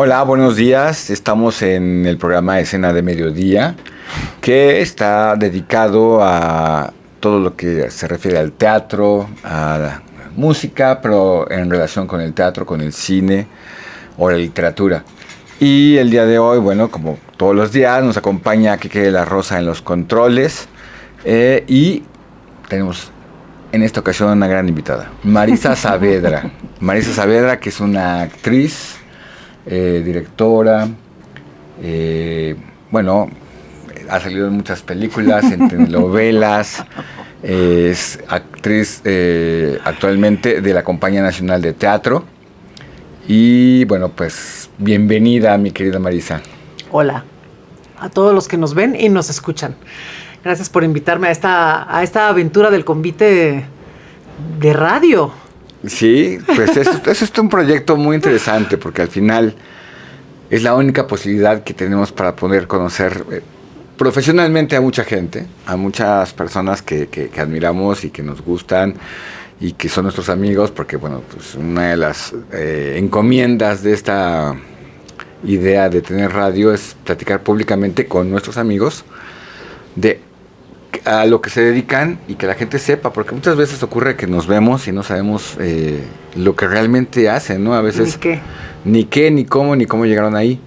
Hola, buenos días. Estamos en el programa Escena de Mediodía, que está dedicado a todo lo que se refiere al teatro, a la música, pero en relación con el teatro, con el cine o la literatura. Y el día de hoy, bueno, como todos los días, nos acompaña Quique de la Rosa en los controles y tenemos en esta ocasión una gran invitada, Marisa Saavedra. Marisa Saavedra, que es una actriz, directora, bueno, ha salido en muchas películas, en telenovelas, es actriz actualmente de la Compañía Nacional de Teatro. Y bueno, pues bienvenida, mi querida Marisa. Hola a todos los que nos ven y nos escuchan. Gracias por invitarme a esta aventura del convite de radio. Sí, pues es un proyecto muy interesante porque al final es la única posibilidad que tenemos para poder conocer profesionalmente a mucha gente, a muchas personas que admiramos y que nos gustan y que son nuestros amigos, porque bueno, pues una de las encomiendas de esta idea de tener radio es platicar públicamente con nuestros amigos de a lo que se dedican y que la gente sepa, porque muchas veces ocurre que nos vemos y no sabemos lo que realmente hacen, ¿no? A veces ni qué, ni cómo llegaron ahí.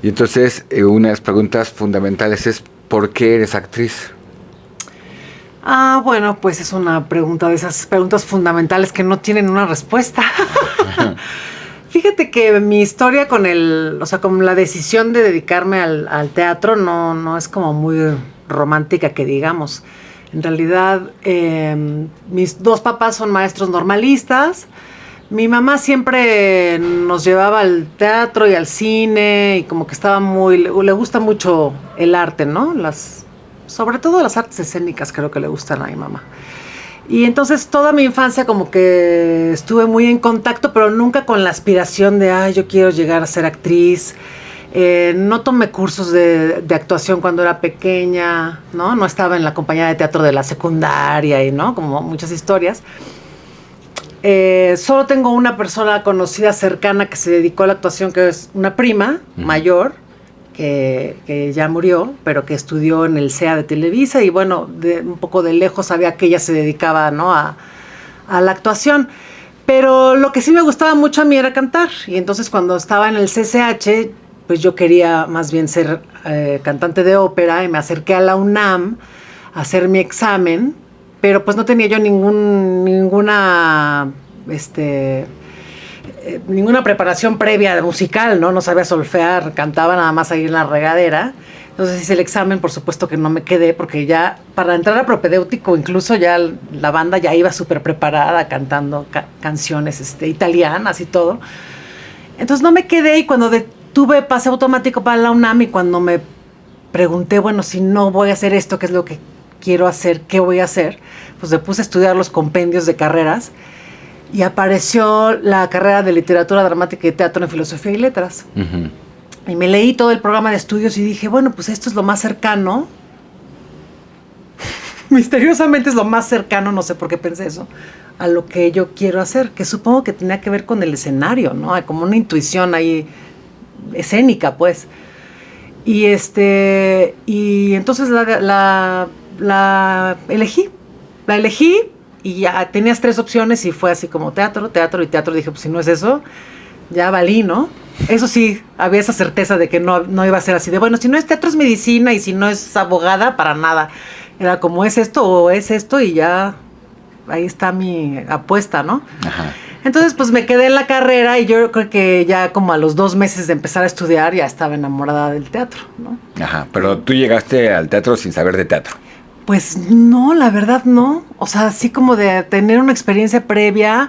Y entonces una de las preguntas fundamentales es ¿por qué eres actriz? Bueno, pues es una pregunta de esas preguntas fundamentales que no tienen una respuesta. Fíjate que mi historia con con la decisión de dedicarme al teatro no es como muy romántica que digamos. En realidad, mis dos papás son maestros normalistas. Mi mamá siempre nos llevaba al teatro y al cine y como que le gusta mucho el arte, ¿no? Sobre todo las artes escénicas creo que le gustan a mi mamá. Y entonces toda mi infancia como que estuve muy en contacto, pero nunca con la aspiración de, yo quiero llegar a ser actriz. No tomé cursos de actuación cuando era pequeña, ¿no? No estaba en la compañía de teatro de la secundaria y, ¿no? Como muchas historias. Solo tengo una persona conocida cercana que se dedicó a la actuación, que es una prima mayor, que ya murió, pero que estudió en el CEA de Televisa y bueno, un poco de lejos sabía que ella se dedicaba, ¿no? a la actuación. Pero lo que sí me gustaba mucho a mí era cantar. Y entonces cuando estaba en el CCH, pues yo quería más bien ser cantante de ópera y me acerqué a la UNAM a hacer mi examen, pero pues no tenía yo ninguna preparación previa musical, ¿no? No sabía solfear, cantaba nada más ahí en la regadera. Entonces hice el examen, por supuesto que no me quedé, porque ya para entrar a propedéutico incluso ya la banda ya iba súper preparada cantando canciones italianas y todo. Entonces no me quedé y cuando tuve pase automático para la UNAM y cuando me pregunté, bueno, si no voy a hacer esto, ¿qué es lo que quiero hacer? ¿Qué voy a hacer? Pues me puse a estudiar los compendios de carreras y apareció la carrera de literatura dramática y teatro en filosofía y letras. Uh-huh. Y me leí todo el programa de estudios y dije, bueno, pues esto es lo más cercano. Misteriosamente es lo más cercano, no sé por qué pensé eso, a lo que yo quiero hacer, que supongo que tenía que ver con el escenario, ¿no? Hay como una intuición ahí escénica, pues. Y entonces la elegí. La elegí y ya tenías 3 opciones y fue así como teatro. Dije, pues si no es eso, ya valí, ¿no? Eso sí, había esa certeza de que no iba a ser así de, bueno, si no es teatro es medicina y si no es abogada, para nada. Era como es esto o es esto y ya ahí está mi apuesta, ¿no? Ajá. Entonces, pues me quedé en la carrera y yo creo que ya como a los 2 meses de empezar a estudiar ya estaba enamorada del teatro, ¿no? Ajá, pero tú llegaste al teatro sin saber de teatro. Pues no, la verdad no. O sea, así como de tener una experiencia previa.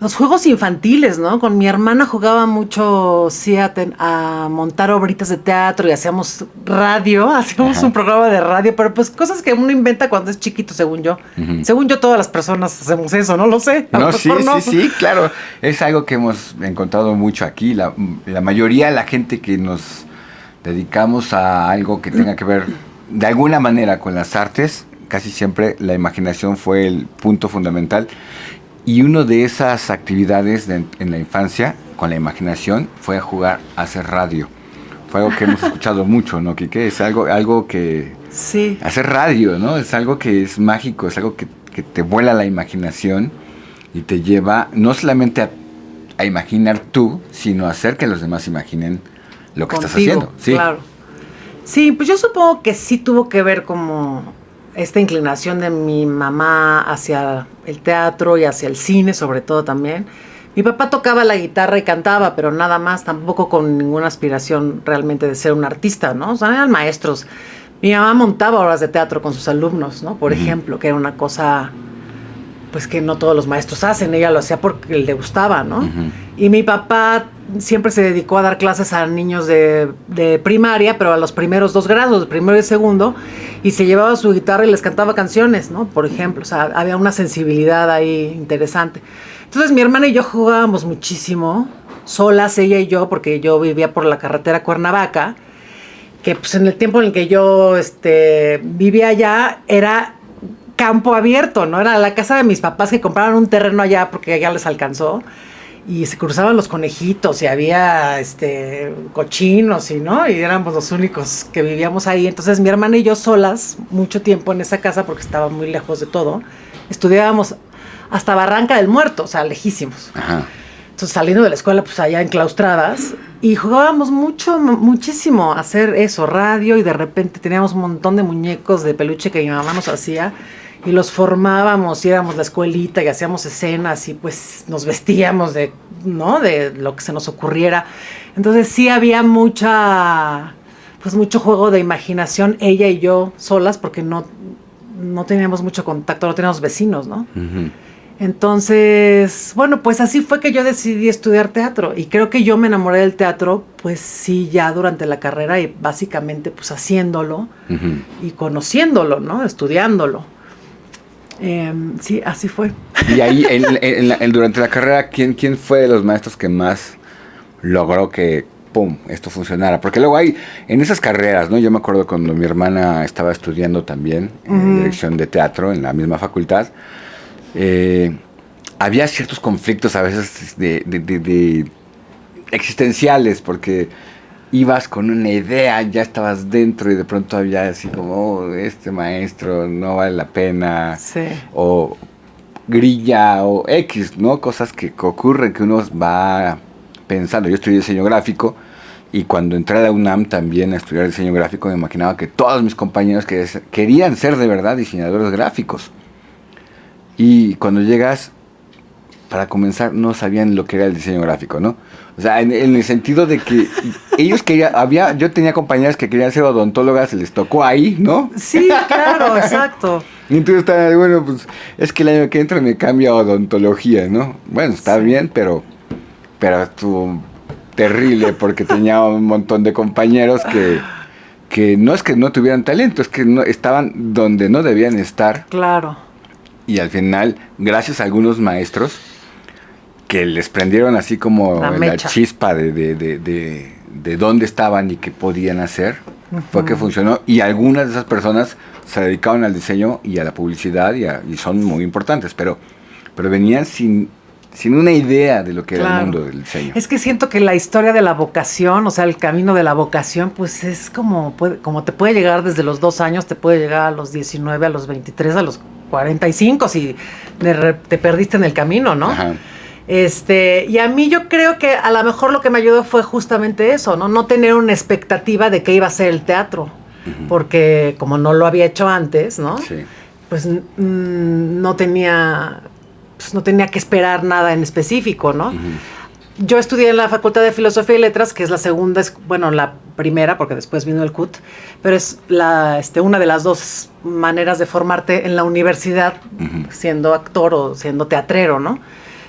Los juegos infantiles, ¿no? Con mi hermana jugaba mucho, sí, a montar obritas de teatro y hacíamos radio, hacíamos un programa de radio, pero pues cosas que uno inventa cuando es chiquito, según yo. Uh-huh. Según yo, todas las personas hacemos eso, ¿no? Lo sé. No, sí, claro. Es algo que hemos encontrado mucho aquí. La mayoría, la gente que nos dedicamos a algo que tenga que ver de alguna manera con las artes, casi siempre la imaginación fue el punto fundamental. Y una de esas actividades en la infancia, con la imaginación fue a jugar a hacer radio. Fue algo que hemos escuchado mucho, ¿no, Quique? Es algo que... Sí. Hacer radio, ¿no? Es algo que es mágico, es algo que te vuela la imaginación y te lleva no solamente a imaginar tú, sino a hacer que los demás imaginen lo que estás haciendo. Sí, claro. Sí, pues yo supongo que sí tuvo que ver como esta inclinación de mi mamá hacia el teatro y hacia el cine, sobre todo también. Mi papá tocaba la guitarra y cantaba, pero nada más, tampoco con ninguna aspiración realmente de ser un artista, ¿no? O sea, eran maestros. Mi mamá montaba obras de teatro con sus alumnos, ¿no? Por ejemplo, que era una cosa, pues, que no todos los maestros hacen. Ella lo hacía porque le gustaba, ¿no? Y mi papá siempre se dedicó a dar clases a niños de primaria, pero a los primeros 2 grados, primero y segundo, y se llevaba su guitarra y les cantaba canciones, ¿no? Por ejemplo, o sea, había una sensibilidad ahí interesante. Entonces mi hermana y yo jugábamos muchísimo, solas, ella y yo, porque yo vivía por la carretera Cuernavaca, que pues en el tiempo en el que yo vivía allá era campo abierto, ¿no? Era la casa de mis papás que compraron un terreno allá porque allá les alcanzó y se cruzaban los conejitos y había cochinos ¿no? Y éramos los únicos que vivíamos ahí. Entonces mi hermana y yo solas, mucho tiempo en esa casa porque estaba muy lejos de todo, estudiábamos hasta Barranca del Muerto, o sea, lejísimos. Ajá. Entonces, saliendo de la escuela, pues allá enclaustradas, y jugábamos muchísimo a hacer eso, radio, y de repente teníamos un montón de muñecos de peluche que mi mamá nos hacía, y los formábamos, y éramos la escuelita, y hacíamos escenas, y pues nos vestíamos de lo que se nos ocurriera. Entonces, sí había mucho juego de imaginación, ella y yo solas, porque no teníamos mucho contacto, no teníamos vecinos, ¿no? Uh-huh. Entonces, bueno, pues así fue que yo decidí estudiar teatro y creo que yo me enamoré del teatro, pues sí, ya durante la carrera y básicamente pues haciéndolo y conociéndolo, ¿no? Estudiándolo. Sí, así fue. Y ahí, durante la carrera, ¿quién fue de los maestros que más logró que, pum, esto funcionara? Porque luego hay, en esas carreras, ¿no? Yo me acuerdo cuando mi hermana estaba estudiando también en dirección de teatro en la misma facultad, había ciertos conflictos a veces de existenciales, porque ibas con una idea, ya estabas dentro y de pronto había así como, este maestro no vale la pena, sí. O grilla o X, ¿no? Cosas que ocurren, que uno va pensando. Yo estudié diseño gráfico y cuando entré a la UNAM también a estudiar diseño gráfico me imaginaba que todos mis compañeros querían ser de verdad diseñadores gráficos. Y cuando llegas, para comenzar, no sabían lo que era el diseño gráfico, ¿no? O sea, en el sentido de que ellos yo tenía compañeras que querían ser odontólogas, se les tocó ahí, ¿no? Sí, claro, exacto. Y entonces estaba, bueno, pues es que el año que entra me cambio a odontología, ¿no? Bueno, está bien, pero estuvo terrible porque tenía un montón de compañeros que no es que no tuvieran talento, es que no estaban donde no debían estar. Claro. Y al final, gracias a algunos maestros que les prendieron así como la chispa de dónde estaban y qué podían hacer, fue que funcionó. Y algunas de esas personas se dedicaron al diseño y a la publicidad y son muy importantes, pero venían sin una idea de lo que era el mundo del diseño. Es que siento que la historia de la vocación, o sea, el camino de la vocación, pues es como te puede llegar desde los 2 años, te puede llegar a los 19, a los 23, a los 45, si te perdiste en el camino, ¿no? Ajá. Y a mí yo creo que a lo mejor lo que me ayudó fue justamente eso, ¿no? No tener una expectativa de qué iba a ser el teatro, porque como no lo había hecho antes, ¿no? Sí. Pues no tenía que esperar nada en específico, ¿no? Yo estudié en la Facultad de Filosofía y Letras, que es la segunda, la primera, porque después vino el CUT, pero es una de las 2 maneras de formarte en la universidad, siendo actor o siendo teatrero, ¿no?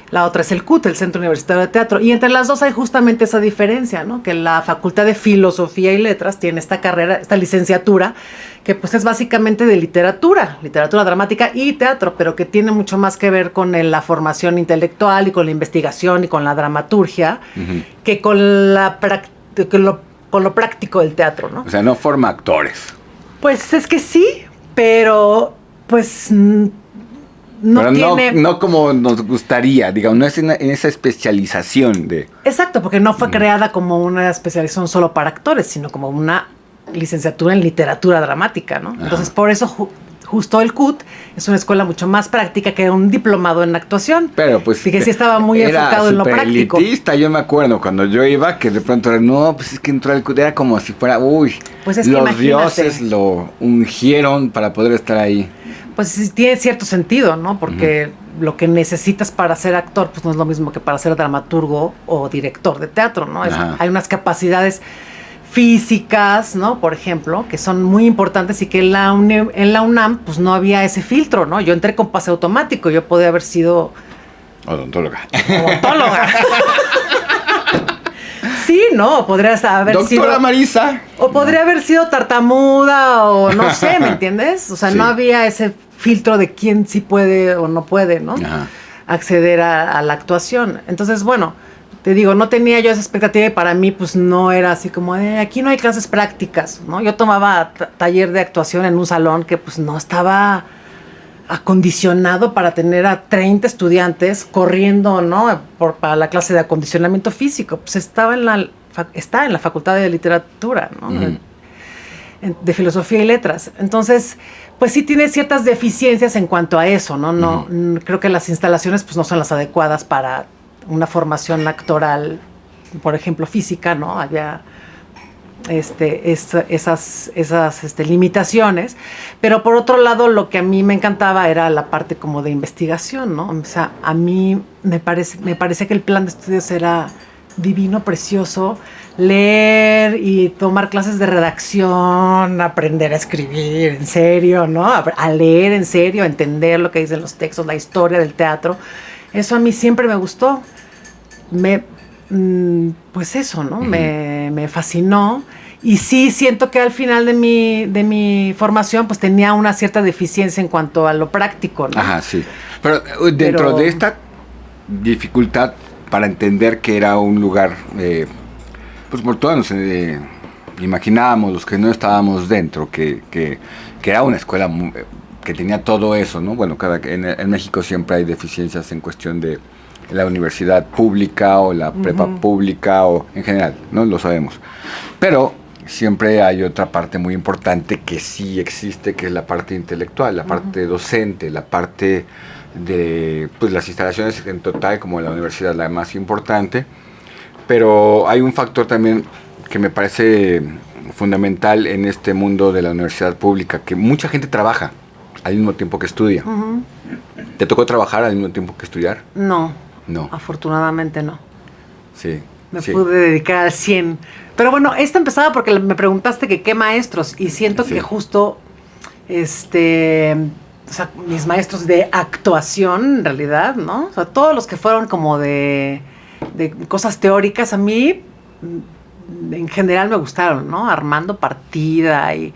La otra es el CUT, el Centro Universitario de Teatro, y entre las 2 hay justamente esa diferencia, ¿no? Que la Facultad de Filosofía y Letras tiene esta carrera, esta licenciatura, que pues es básicamente de literatura dramática y teatro, pero que tiene mucho más que ver con la formación intelectual y con la investigación y con la dramaturgia, que con lo práctico del teatro, ¿no? O sea, no forma actores. Pues es que sí, pero pues no Pero tiene... no como nos gustaría, digamos, no es en esa especialización de... Exacto, porque no fue creada como una especialización solo para actores, sino como una licenciatura en literatura dramática, ¿no? Ajá. Entonces, por eso justo el CUT es una escuela mucho más práctica que un diplomado en actuación. Pero pues... Sí que sí estaba muy enfocado en lo práctico. Elitista, yo me acuerdo cuando yo iba, que de pronto era, no, pues es que entró al CUT, era como si fuera, uy, Pues es que los imagínate. dioses lo ungieron para poder estar ahí. Pues sí, tiene cierto sentido, ¿no? Porque lo que necesitas para ser actor, pues no es lo mismo que para ser dramaturgo o director de teatro, ¿no? Hay unas capacidades físicas, ¿no? Por ejemplo, que son muy importantes y que en la UNAM, pues no había ese filtro, ¿no? Yo entré con pase automático, yo podía haber sido... Odontóloga. Odontóloga. Sí, no, podría haber sido... Doctora Marisa. O podría haber sido tartamuda o no sé, ¿me entiendes? O sea, Sí. no había ese filtro de quién sí puede o no puede, ¿no? Ajá. Acceder a la actuación. Entonces, bueno, te digo, no tenía yo esa expectativa y para mí pues no era así como de aquí no hay clases prácticas, ¿no? Yo tomaba taller de actuación en un salón que pues no estaba acondicionado para tener a 30 estudiantes corriendo, ¿no? Para la clase de acondicionamiento físico. Pues está en la Facultad de Literatura, ¿no? De Filosofía y Letras. Entonces, pues sí tiene ciertas deficiencias en cuanto a eso, ¿no? No, creo que las instalaciones pues no son las adecuadas para una formación actoral, por ejemplo, física, ¿no? Había esas limitaciones, pero por otro lado lo que a mí me encantaba era la parte como de investigación, ¿no? O sea, a mí me parece que el plan de estudios era divino, precioso, leer y tomar clases de redacción, aprender a escribir en serio, ¿no? A leer en serio, a entender lo que dicen los textos, la historia del teatro. Eso a mí siempre me gustó. Pues eso, ¿no? Me fascinó. Y sí siento que al final de mi formación pues tenía una cierta deficiencia en cuanto a lo práctico, ¿no? Ajá, sí. Pero dentro de esta dificultad para entender que era un lugar, pues por todos nos imaginábamos, los que no estábamos dentro, que era una escuela que tenía todo eso, ¿no? Bueno, en México siempre hay deficiencias en cuestión de la universidad pública o la prepa pública o en general, ¿no? Lo sabemos. Pero siempre hay otra parte muy importante que sí existe, que es la parte intelectual, la parte docente, la parte de pues, las instalaciones en total, como la universidad, la más importante. Pero hay un factor también que me parece fundamental en este mundo de la universidad pública, que mucha gente trabaja al mismo tiempo que estudia. ¿Te tocó trabajar al mismo tiempo que estudiar? No. No. Afortunadamente no. Sí. Me pude dedicar al 100. Pero bueno, esto empezaba porque me preguntaste que qué maestros, y siento que justo, o sea, mis maestros de actuación, en realidad, ¿no? O sea, todos los que fueron como de cosas teóricas, a mí, en general me gustaron, ¿no? Armando Partida y,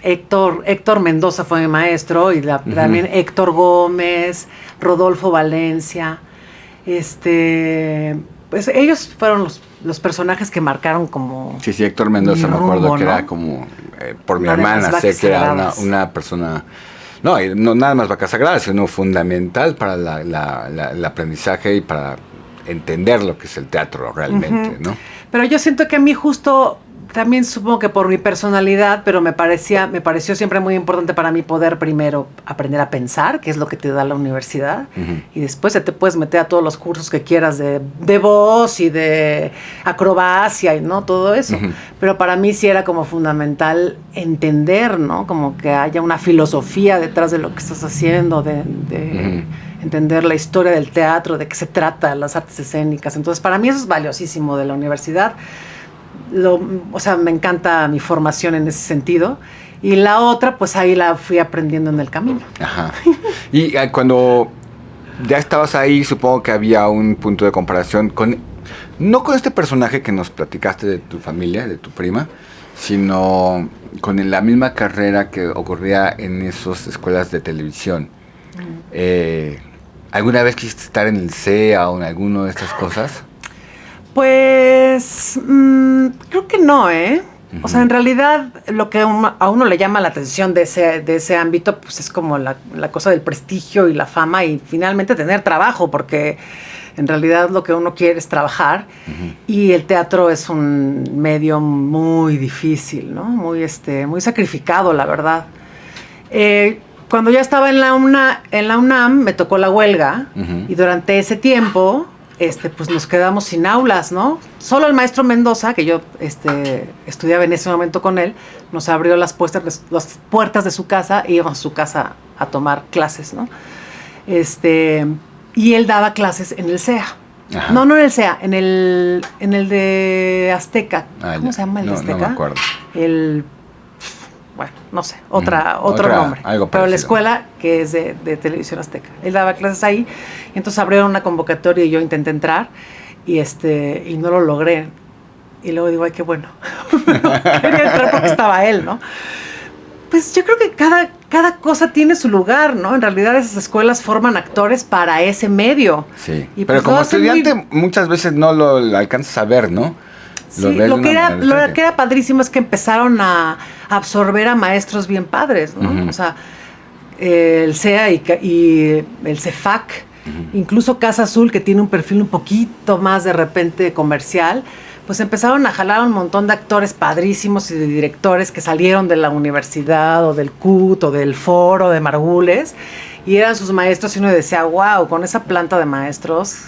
Héctor Mendoza fue mi maestro, y también Héctor Gómez, Rodolfo Valencia, pues ellos fueron los personajes que marcaron como... Sí, Héctor Mendoza, me acuerdo que era como, por mi hermana, sé que era una persona... No, nada más vaca sagrada, sino fundamental para el aprendizaje y para entender lo que es el teatro realmente, ¿no? Pero yo siento que a mí justo... También supongo que por mi personalidad, pero me pareció siempre muy importante para mí poder primero aprender a pensar, que es lo que te da la universidad, y después ya te puedes meter a todos los cursos que quieras de voz y de acrobacia y no todo eso. Pero para mí sí era como fundamental entender, ¿no? Como que haya una filosofía detrás de lo que estás haciendo, de entender la historia del teatro, de qué se trata, las artes escénicas. Entonces, para mí eso es valiosísimo de la universidad. O sea, me encanta mi formación en ese sentido. Y la otra, pues ahí la fui aprendiendo en el camino. Ajá. Y cuando ya estabas ahí, supongo que había un punto de comparación no con este personaje que nos platicaste de tu familia, de tu prima, sino con la misma carrera que ocurría en esas escuelas de televisión. ¿Alguna vez quisiste estar en el CEA o en alguna de estas cosas? Pues creo que no, O sea, en realidad lo que a uno le llama la atención de ese ámbito, pues es como la cosa del prestigio y la fama y finalmente tener trabajo, porque en realidad lo que uno quiere es trabajar y el teatro es un medio muy difícil, ¿no? Muy sacrificado, la verdad. Cuando ya estaba en la UNAM me tocó la huelga y durante ese tiempo pues nos quedamos sin aulas, ¿no? Solo el maestro Mendoza, que yo estudiaba en ese momento con él, nos abrió las puertas de su casa e íbamos a su casa a tomar clases, ¿no? Y él daba clases en el CEA. Ajá. No en el CEA, en el de Azteca. ¿Cómo se llama el de Azteca? No me acuerdo. Bueno, no sé, otro nombre. Pero la escuela que es de Televisión Azteca. Él daba clases ahí, y entonces abrieron una convocatoria y yo intenté entrar y no lo logré. Y luego digo, ay, qué bueno. Quería entrar porque estaba él, ¿no? Pues yo creo que cada cosa tiene su lugar, ¿no? En realidad esas escuelas forman actores para ese medio. Sí, y pero pues como estudiante muchas veces no lo alcanzas a ver, ¿no? Sí, lo que era padrísimo es que empezaron a absorber a maestros bien padres, ¿no? O sea, el CEA y el CEFAC, incluso Casa Azul, que tiene un perfil un poquito más de repente comercial, pues empezaron a jalar un montón de actores padrísimos y de directores que salieron de la universidad o del CUT o del Foro de Margules y eran sus maestros y uno decía, wow, con esa planta de maestros,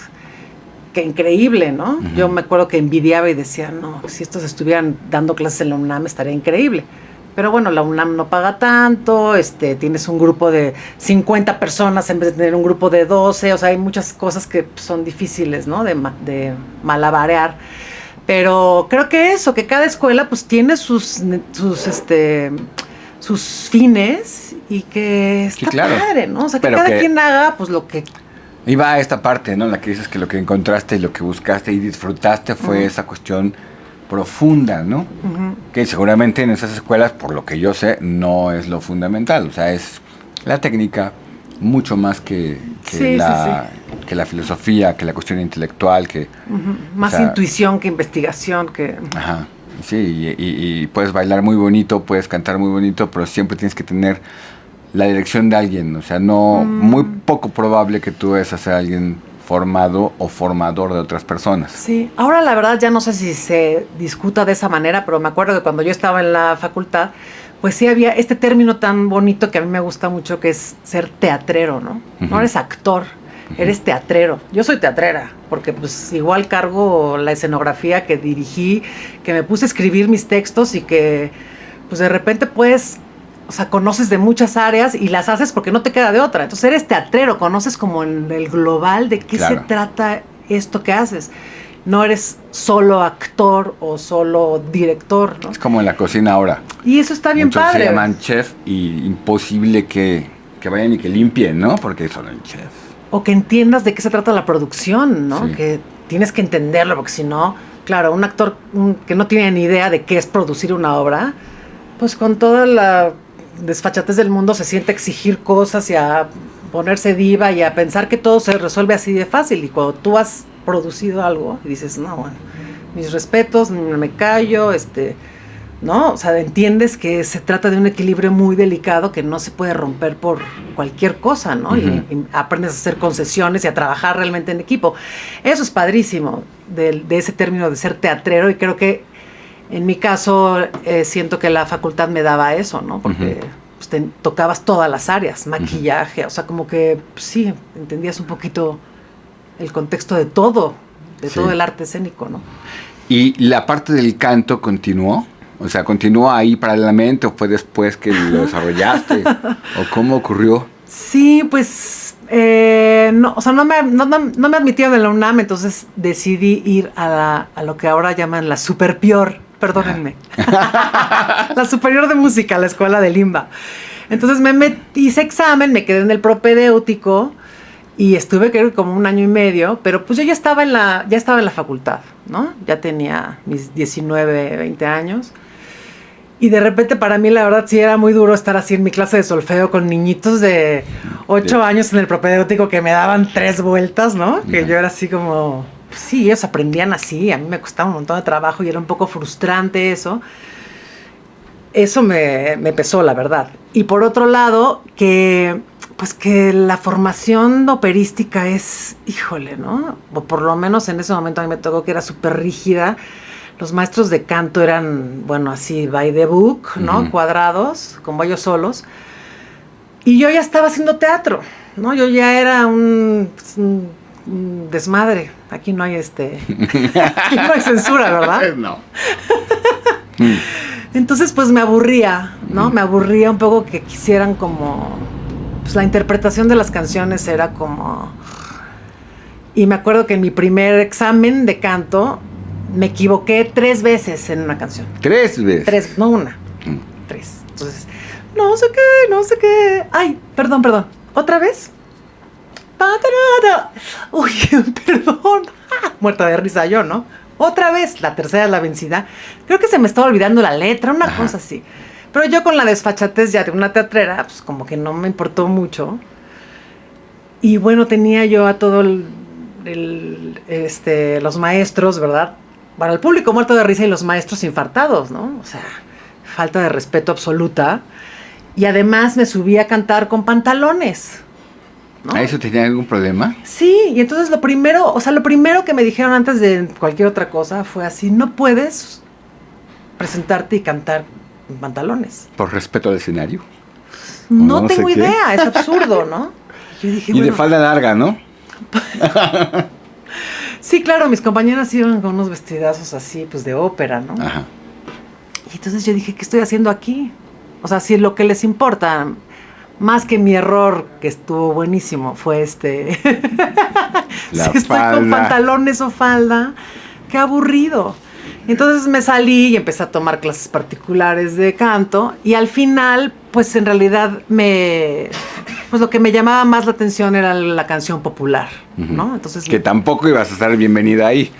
qué increíble, ¿no? Yo me acuerdo que envidiaba y decía, no, si estos estuvieran dando clases en la UNAM estaría increíble. Pero bueno, la UNAM no paga tanto, tienes un grupo de 50 personas en vez de tener un grupo de 12, o sea, hay muchas cosas que son difíciles, ¿no? De malabarear. Pero creo que que cada escuela pues tiene sus fines y que está padre, ¿no? O sea, que cada quien haga pues lo que... Y va a esta parte, ¿no? La que dices que lo que encontraste y lo que buscaste y disfrutaste fue esa cuestión profunda, ¿no? Que seguramente en esas escuelas, por lo que yo sé, no es lo fundamental. O sea, es la técnica mucho más que la filosofía, que la cuestión intelectual, que... Más intuición que investigación, que... Ajá, sí, y puedes bailar muy bonito, puedes cantar muy bonito, pero siempre tienes que tener la dirección de alguien, o sea, muy poco probable que tú vayas a ser alguien formado o formador de otras personas. Sí, ahora la verdad ya no sé si se discuta de esa manera, pero me acuerdo que cuando yo estaba en la facultad, pues sí había este término tan bonito que a mí me gusta mucho, que es ser teatrero, ¿no? No eres actor, eres teatrero. Yo soy teatrera, porque pues igual cargo la escenografía que dirigí, que me puse a escribir mis textos y que pues de repente puedes... O sea, conoces de muchas áreas y las haces porque no te queda de otra. Entonces eres teatrero, conoces como en el global de qué se trata esto que haces. No eres solo actor o solo director, ¿no? Es como en la cocina ahora. Y eso está bien muchos padre. Se llaman chef y imposible que vayan y que limpien, ¿no? Porque son el chef. O que entiendas de qué se trata la producción, ¿no? Sí. Que tienes que entenderlo, porque si no, claro, un actor que no tiene ni idea de qué es producir una obra, pues con toda la desfachatez del mundo se siente a exigir cosas y a ponerse diva y a pensar que todo se resuelve así de fácil. Y cuando tú has producido algo y dices, no, bueno, mis respetos, me callo, ¿no? O sea, entiendes que se trata de un equilibrio muy delicado que no se puede romper por cualquier cosa, ¿no? Y aprendes a hacer concesiones y a trabajar realmente en equipo. Eso es padrísimo de ese término de ser teatrero, y creo que en mi caso siento que la facultad me daba eso, ¿no? Porque pues, tocabas todas las áreas, maquillaje, o sea, como que pues, sí, entendías un poquito el contexto de todo el arte escénico, ¿no? ¿Y la parte del canto continuó? O sea, ¿continuó ahí paralelamente o fue después que lo desarrollaste? ¿O cómo ocurrió? Sí, pues, no, o sea, no me admitieron en la UNAM, entonces decidí ir a lo que ahora llaman la Superpior, perdónenme, la Superior de Música, la escuela de Limba. Entonces hice examen, me quedé en el propedéutico y estuve creo que como 1 año y medio, pero pues yo ya estaba en la facultad, ¿no? Ya tenía mis 19, 20 años. Y de repente para mí la verdad sí era muy duro estar así en mi clase de solfeo con niñitos de 8 años en el propedéutico que me daban 3 vueltas, ¿no? Que yo era así como... Sí, ellos aprendían así, a mí me costaba un montón de trabajo y era un poco frustrante eso. eso me pesó, la verdad. Y por otro lado, pues que la formación operística es, híjole, ¿no? O por lo menos en ese momento a mí me tocó que era súper rígida. Los maestros de canto eran, bueno, así, by the book, ¿no? Cuadrados, como ellos solos. Y yo ya estaba haciendo teatro, ¿no? Yo ya era un desmadre. Aquí no hay aquí no hay censura, ¿verdad? No. Entonces, pues me aburría, ¿no? Me aburría un poco que quisieran como... Pues la interpretación de las canciones era como... Y me acuerdo que en mi primer examen de canto me equivoqué 3 veces en una canción. 3 veces. 3, no una. 3. Entonces, no sé qué. Ay, perdón. ¿Otra vez? Uy, perdón. Muerta de risa yo, ¿no? Otra vez, la tercera es la vencida. Creo que se me estaba olvidando la letra, una cosa así. Pero yo con la desfachatez ya de una teatrera, pues como que no me importó mucho. Y bueno, tenía yo a todo los maestros, ¿verdad? Para el público muerto de risa y los maestros infartados, ¿no? O sea, falta de respeto absoluta. Y además me subí a cantar con pantalones, ¿no? ¿A eso tenía algún problema? Sí, y entonces lo primero que me dijeron antes de cualquier otra cosa fue así: no puedes presentarte y cantar en pantalones. ¿Por respeto al escenario? No tengo idea, es absurdo, ¿no? Yo dije, y de falda larga, ¿no? Sí, claro, mis compañeras iban con unos vestidazos así, pues de ópera, ¿no? Ajá. Y entonces yo dije, ¿qué estoy haciendo aquí? O sea, si lo que les importa, más que mi error, que estuvo buenísimo, fue si estoy con pantalones o falda, qué aburrido. Entonces me salí y empecé a tomar clases particulares de canto, y al final, pues en realidad pues lo que me llamaba más la atención era la canción popular, ¿no? Entonces, que tampoco ibas a estar bienvenida ahí.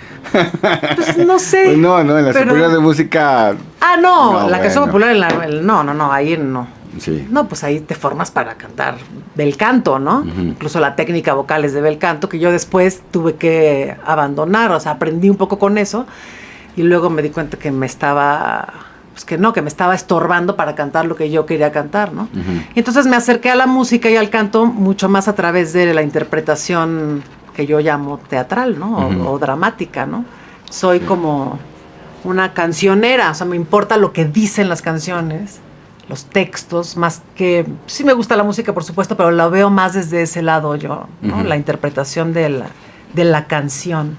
Pues no sé. Pues no, en la Superior de Música... Ah, no, la canción popular, no, ahí no. Sí. No, pues ahí te formas para cantar bel canto, ¿no? Incluso la técnica vocal es de bel canto, que yo después tuve que abandonar, o sea, aprendí un poco con eso, y luego me di cuenta que me estaba estorbando para cantar lo que yo quería cantar, ¿no? Y entonces me acerqué a la música y al canto mucho más a través de la interpretación que yo llamo teatral, ¿no? O dramática, ¿no? Soy como una cancionera, o sea, me importa lo que dicen las canciones, los textos, más que... Sí me gusta la música, por supuesto, pero la veo más desde ese lado yo, ¿no? La interpretación de la canción.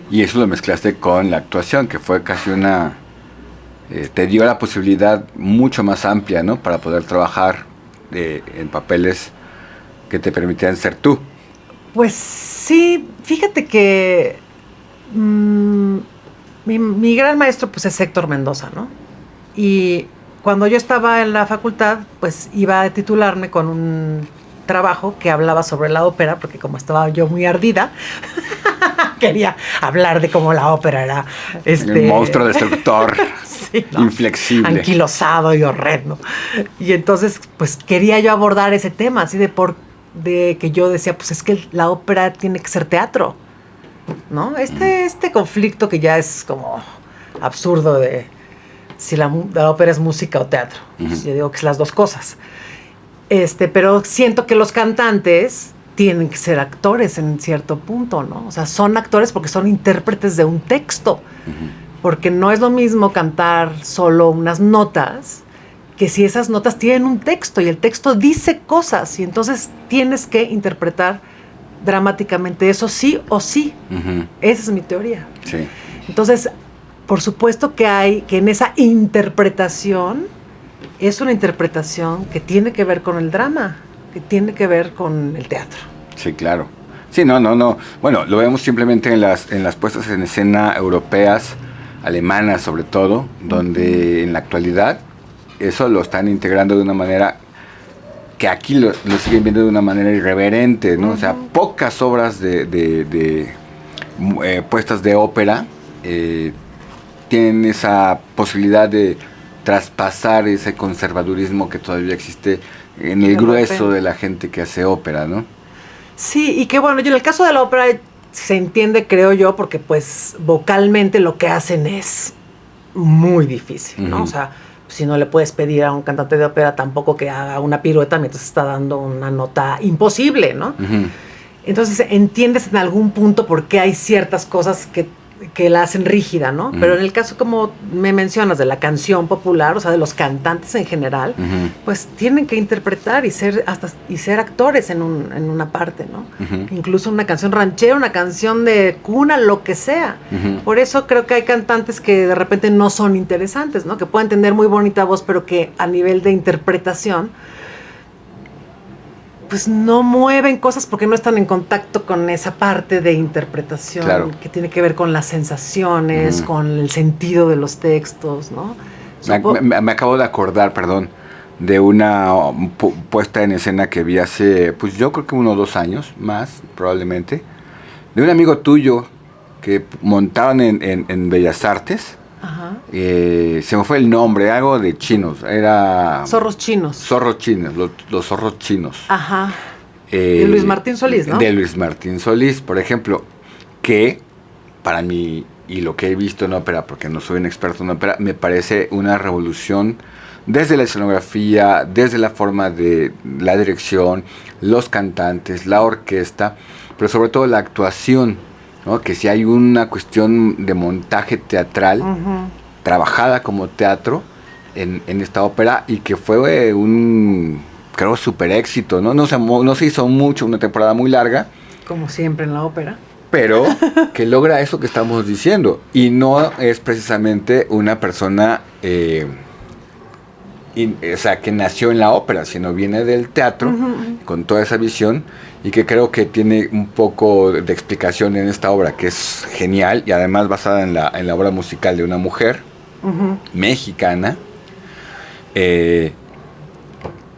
Y eso lo mezclaste con la actuación, que fue casi te dio la posibilidad mucho más amplia, ¿no? Para poder trabajar en papeles que te permitían ser tú. Pues sí, fíjate que mi gran maestro pues es Héctor Mendoza, ¿no? Y cuando yo estaba en la facultad, pues iba a titularme con un trabajo que hablaba sobre la ópera, porque como estaba yo muy ardida, quería hablar de cómo la ópera era el monstruo destructor, sí, ¿no? Inflexible, anquilosado y horrendo. Y entonces pues quería yo abordar ese tema, así de que yo decía, pues es que la ópera tiene que ser teatro, ¿no? Este conflicto que ya es como absurdo de si la ópera es música o teatro. Yo digo que es las dos cosas. Pero siento que los cantantes tienen que ser actores en cierto punto, ¿no? O sea, son actores porque son intérpretes de un texto. Porque no es lo mismo cantar solo unas notas que si esas notas tienen un texto y el texto dice cosas y entonces tienes que interpretar dramáticamente eso sí o sí. Esa es mi teoría. Sí. Entonces, por supuesto que en esa interpretación es una interpretación que tiene que ver con el drama, que tiene que ver con el teatro. Sí, claro. Sí, no. Bueno, lo vemos simplemente en las puestas en escena europeas, alemanas sobre todo, donde en la actualidad eso lo están integrando de una manera que aquí lo siguen viendo de una manera irreverente, ¿no? O sea, pocas obras de puestas de ópera tienen esa posibilidad de traspasar ese conservadurismo que todavía existe en el grueso de la gente que hace ópera, ¿no? Sí, y que bueno, yo en el caso de la ópera se entiende, creo yo, porque pues vocalmente lo que hacen es muy difícil, ¿no? O sea, si no le puedes pedir a un cantante de ópera tampoco que haga una pirueta mientras está dando una nota imposible, ¿no? Entonces entiendes en algún punto por qué hay ciertas cosas que la hacen rígida, ¿no? Pero en el caso, como me mencionas, de la canción popular, o sea, de los cantantes en general, pues tienen que interpretar y ser actores en una parte, ¿no? Incluso una canción ranchera, una canción de cuna, lo que sea. Por eso creo que hay cantantes que de repente no son interesantes, ¿no? Que pueden tener muy bonita voz, pero que a nivel de interpretación pues no mueven cosas porque no están en contacto con esa parte de interpretación que tiene que ver con las sensaciones, con el sentido de los textos, ¿no? Me acabo de acordar, perdón, de una puesta en escena que vi hace, pues yo creo que 1 o 2 años, más probablemente, de un amigo tuyo que montaron en Bellas Artes. Se me fue el nombre, algo de chinos, era... Zorros chinos. Zorros chinos, los zorros chinos. Ajá. De Luis Martín Solís, ¿no? De Luis Martín Solís, por ejemplo, que para mí, y lo que he visto en ópera, porque no soy un experto en ópera, me parece una revolución desde la escenografía, desde la forma de la dirección, los cantantes, la orquesta, pero sobre todo la actuación, ¿no? Que si hay una cuestión de montaje teatral trabajada como teatro en esta ópera, y que fue un, creo, súper éxito, ¿no? No se hizo mucho, una temporada muy larga. Como siempre en la ópera. Pero que logra eso que estamos diciendo. Y no es precisamente una persona o sea, que nació en la ópera, sino viene del teatro, con toda esa visión, y que creo que tiene un poco de explicación en esta obra, que es genial, y además basada en la obra musical de una mujer mexicana,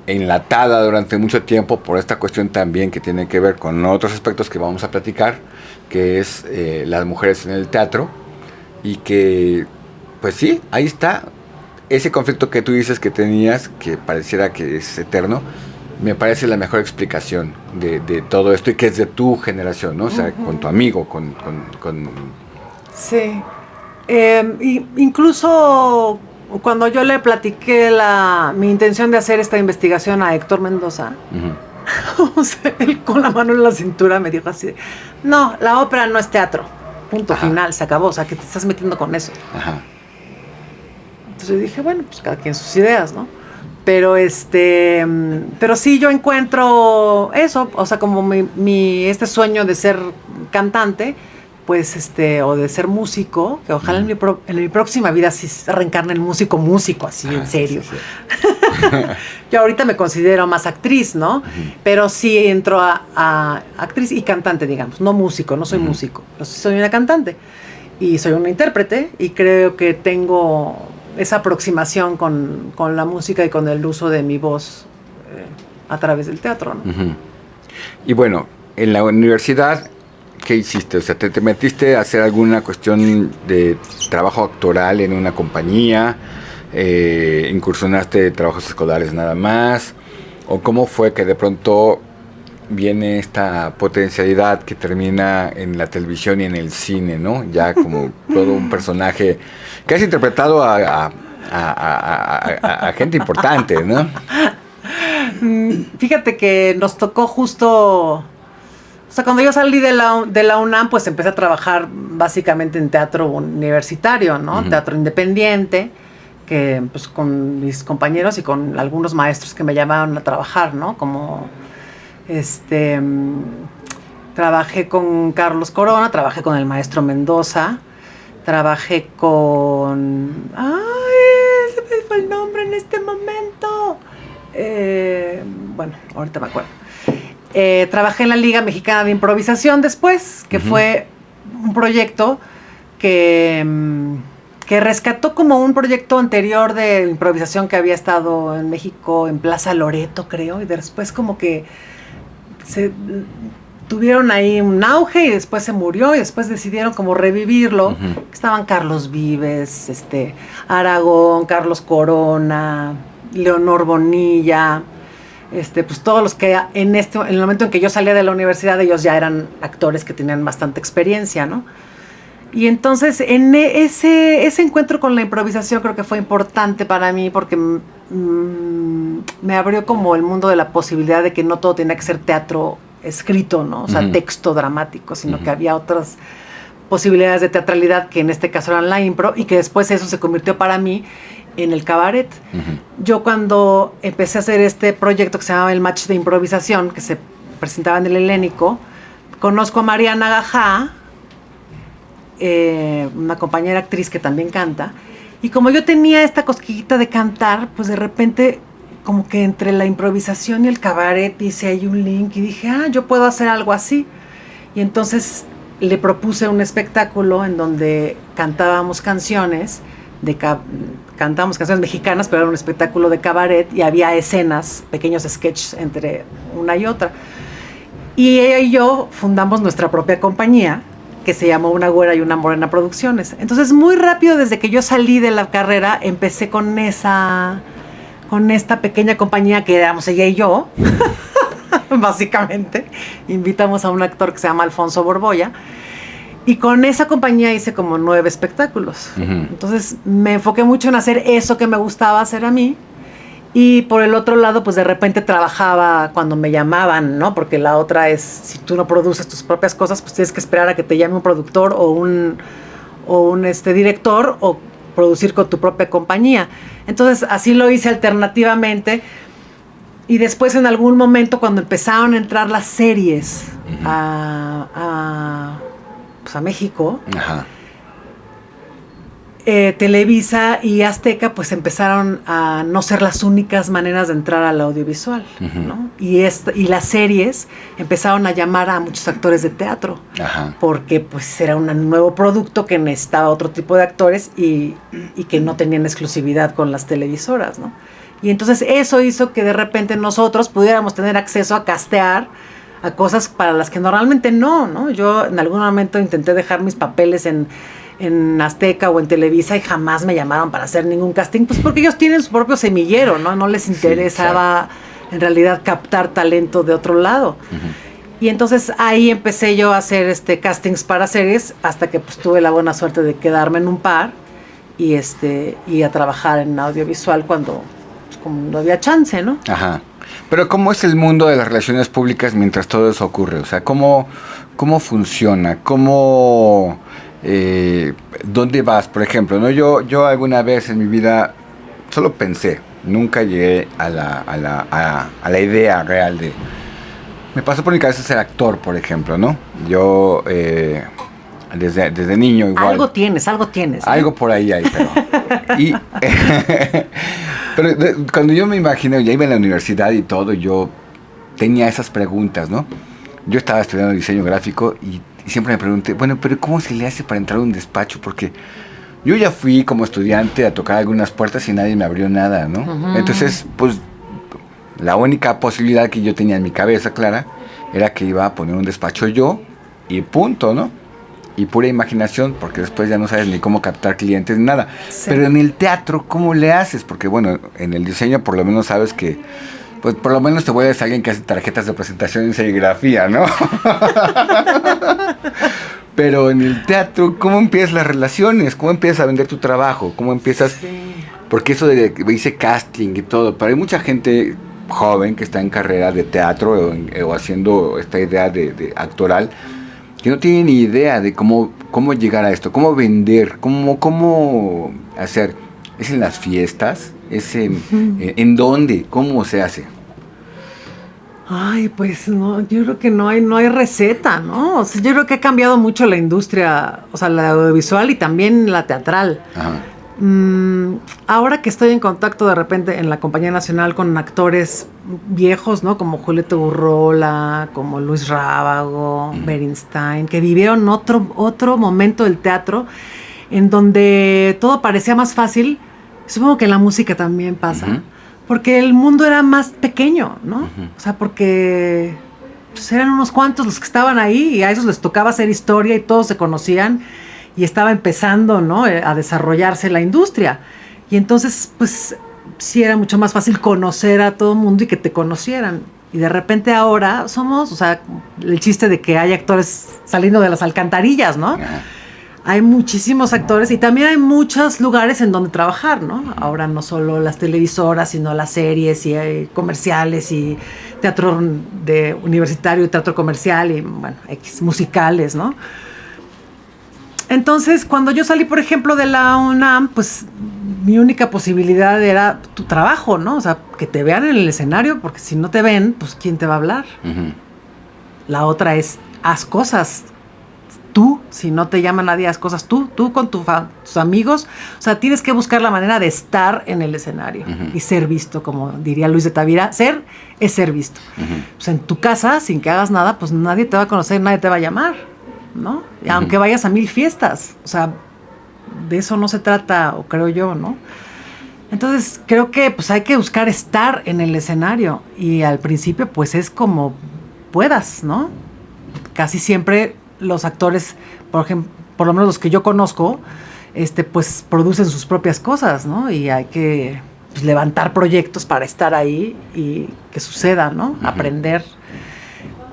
enlatada durante mucho tiempo por esta cuestión también que tiene que ver con otros aspectos que vamos a platicar, que es las mujeres en el teatro, y que, pues sí, ahí está. Ese conflicto que tú dices que tenías, que pareciera que es eterno, me parece la mejor explicación de todo esto, y que es de tu generación, ¿no? O sea, con tu amigo, con... Sí. Incluso cuando yo le platiqué mi intención de hacer esta investigación a Héctor Mendoza, o sea, él con la mano en la cintura me dijo así, no, la ópera no es teatro, punto final, se acabó, o sea, que te estás metiendo con eso. Entonces yo dije, bueno, pues cada quien sus ideas, ¿no? Pero sí yo encuentro eso, o sea, como este sueño de ser cantante, pues o de ser músico, que ojalá en mi próxima vida sí reencarne en músico, así, en serio. Sí. Yo ahorita me considero más actriz, ¿no? Pero sí entro a actriz y cantante, digamos, no músico, no soy músico, pero sí soy una cantante y soy una intérprete, y creo que tengo esa aproximación con la música y con el uso de mi voz a través del teatro, ¿no? Y bueno, en la universidad, ¿qué hiciste? O sea, ¿te metiste a hacer alguna cuestión de trabajo actoral en una compañía? ¿Incursionaste en trabajos escolares nada más? ¿O cómo fue que de pronto viene esta potencialidad que termina en la televisión y en el cine, ¿no? Ya como todo un personaje que has interpretado a gente importante, ¿no? Fíjate que nos tocó justo, o sea, cuando yo salí de la UNAM, pues empecé a trabajar básicamente en teatro universitario, ¿no? Teatro independiente, que pues con mis compañeros y con algunos maestros que me llamaban a trabajar, ¿no? Como trabajé con Carlos Corona, trabajé con el maestro Mendoza, trabajé con... ¡Ay! Se me fue el nombre en este momento. Bueno, ahorita me acuerdo. Trabajé en la Liga Mexicana de Improvisación después, que fue un proyecto que rescató como un proyecto anterior de improvisación que había estado en México, en Plaza Loreto, creo, y después como que se tuvieron ahí un auge y después se murió, y después decidieron como revivirlo. Estaban Carlos Vives, Aragón, Carlos Corona, Leonor Bonilla, pues todos los que en el momento en que yo salía de la universidad, ellos ya eran actores que tenían bastante experiencia, ¿no? Y entonces en ese encuentro con la improvisación creo que fue importante para mí porque me abrió como el mundo de la posibilidad de que no todo tenía que ser teatro escrito, ¿no? O sea, texto dramático, sino que había otras posibilidades de teatralidad que en este caso eran la impro y que después eso se convirtió para mí en el cabaret. Yo cuando empecé a hacer este proyecto que se llamaba El Match de Improvisación, que se presentaba en el Helénico, conozco a Mariana Gajá, una compañera actriz que también canta, y como yo tenía esta cosquillita de cantar, pues de repente como que entre la improvisación y el cabaret hice ahí un link y dije, yo puedo hacer algo así. Y entonces le propuse un espectáculo en donde cantábamos canciones mexicanas, pero era un espectáculo de cabaret y había escenas, pequeños sketches entre una y otra. Y ella y yo fundamos nuestra propia compañía, que se llamó Una Güera y Una Morena Producciones. Entonces, muy rápido, desde que yo salí de la carrera, empecé con esta pequeña compañía que éramos ella y yo, básicamente. Invitamos a un actor que se llama Alfonso Borbolla, y con esa compañía hice como 9 espectáculos. Entonces, me enfoqué mucho en hacer eso que me gustaba hacer a mí, y por el otro lado, pues de repente trabajaba cuando me llamaban, ¿no? Porque la otra es, si tú no produces tus propias cosas, pues tienes que esperar a que te llame un productor o un director, o producir con tu propia compañía. Entonces, así lo hice alternativamente. Y después, en algún momento, cuando empezaron a entrar las series a México, Televisa y Azteca pues empezaron a no ser las únicas maneras de entrar al audiovisual, ¿no? Y las series empezaron a llamar a muchos actores de teatro, porque pues era un nuevo producto que necesitaba otro tipo de actores y que no tenían exclusividad con las televisoras, ¿no? Y entonces eso hizo que de repente nosotros pudiéramos tener acceso a castear a cosas para las que normalmente no. Yo en algún momento intenté dejar mis papeles en Azteca o en Televisa y jamás me llamaron para hacer ningún casting, pues porque ellos tienen su propio semillero, ¿no? No les interesaba en realidad captar talento de otro lado. Y entonces ahí empecé yo a hacer castings para series hasta que pues tuve la buena suerte de quedarme en un par y a trabajar en audiovisual cuando había chance, ¿no? Pero ¿cómo es el mundo de las relaciones públicas mientras todo eso ocurre? O sea, ¿cómo funciona? ¿Dónde vas? Por ejemplo, ¿no? Yo alguna vez en mi vida solo pensé, nunca llegué a la idea real de... Me pasó por mi cabeza ser actor, por ejemplo, ¿no? Yo desde niño igual... Algo tienes. Algo por ahí hay, pero cuando yo me imaginé, ya iba en la universidad y todo, yo tenía esas preguntas, ¿no? Yo estaba estudiando diseño gráfico y siempre me pregunté, bueno, pero ¿cómo se le hace para entrar a un despacho? Porque yo ya fui como estudiante a tocar algunas puertas y nadie me abrió nada, ¿no? Entonces, pues, la única posibilidad que yo tenía en mi cabeza, clara, era que iba a poner un despacho yo y punto, ¿no? Y pura imaginación, porque después ya no sabes ni cómo captar clientes ni nada. Sí. Pero en el teatro, ¿cómo le haces? Porque, bueno, en el diseño por lo menos sabes que, pues por lo menos te vuelves alguien que hace tarjetas de presentación en serigrafía, ¿no? Pero en el teatro, ¿cómo empiezas las relaciones? ¿Cómo empiezas a vender tu trabajo? ¿Cómo empiezas? Sí. Porque eso de que hice casting y todo, pero hay mucha gente joven que está en carrera de teatro o haciendo esta idea de actoral, que no tiene ni idea de cómo llegar a esto, cómo vender, cómo hacer. ¿Es en las fiestas? ¿Es en dónde? ¿Cómo se hace? Ay, pues no, yo creo que no hay receta, ¿no? O sea, yo creo que ha cambiado mucho la industria, o sea, la audiovisual y también la teatral. Ahora que estoy en contacto de repente en la Compañía Nacional con actores viejos, ¿no? Como Julieta Urrola, como Luis Rábago, Berinstein, que vivieron otro momento del teatro en donde todo parecía más fácil. Supongo que en la música también pasa, porque el mundo era más pequeño, ¿no? O sea, porque pues, eran unos cuantos los que estaban ahí y a esos les tocaba hacer historia y todos se conocían. Y estaba empezando, ¿no? A desarrollarse la industria. Y entonces, pues, sí era mucho más fácil conocer a todo el mundo y que te conocieran. Y de repente ahora somos, o sea, el chiste de que hay actores saliendo de las alcantarillas, ¿no? hay muchísimos actores y también hay muchos lugares en donde trabajar, ¿no? Ahora no solo las televisoras, sino las series y hay comerciales y teatro de universitario y teatro comercial y, bueno, musicales, ¿no? Entonces, cuando yo salí, por ejemplo, de la UNAM, pues mi única posibilidad era tu trabajo, ¿no? O sea, que te vean en el escenario, porque si no te ven, pues ¿quién te va a hablar? Uh-huh. La otra es, haz cosas. Tú, si no te llama nadie, haz cosas tú con tus amigos. O sea, tienes que buscar la manera de estar en el escenario uh-huh. y ser visto, como diría Luis de Tavira. Ser es ser visto. Uh-huh. Pues en tu casa, sin que hagas nada, pues nadie te va a conocer, nadie te va a llamar, ¿no? Uh-huh. Aunque vayas a 1000 fiestas. O sea, de eso no se trata, o creo yo, ¿no? Entonces, creo que pues hay que buscar estar en el escenario. Y al principio, pues es como puedas, ¿no? Casi siempre los actores, por ejemplo, por lo menos los que yo conozco, pues producen sus propias cosas, ¿no? Y hay que pues, levantar proyectos para estar ahí y que suceda, ¿no? Uh-huh. Aprender.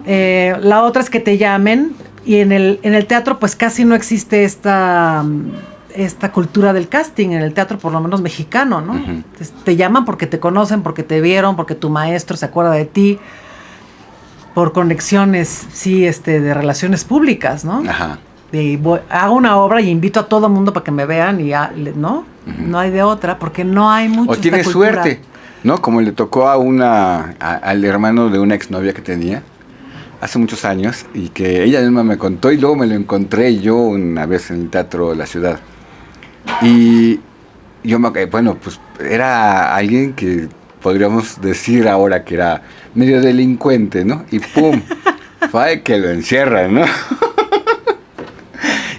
La otra es que te llamen, y en el teatro pues casi no existe esta cultura del casting, en el teatro por lo menos mexicano, ¿no? Uh-huh. Te llaman porque te conocen, porque te vieron, porque tu maestro se acuerda de ti, por conexiones, sí, de relaciones públicas, ¿no? Ajá. Hago una obra y invito a todo mundo para que me vean y ¿no? Uh-huh. No hay de otra, porque no hay mucho. O tienes suerte, ¿no? Como le tocó al hermano de una exnovia que tenía hace muchos años y que ella misma me contó y luego me lo encontré yo una vez en el Teatro de la Ciudad. Y yo bueno, pues era alguien que podríamos decir ahora que era medio delincuente, ¿no? Y ¡pum! Fue que lo encierran, ¿no?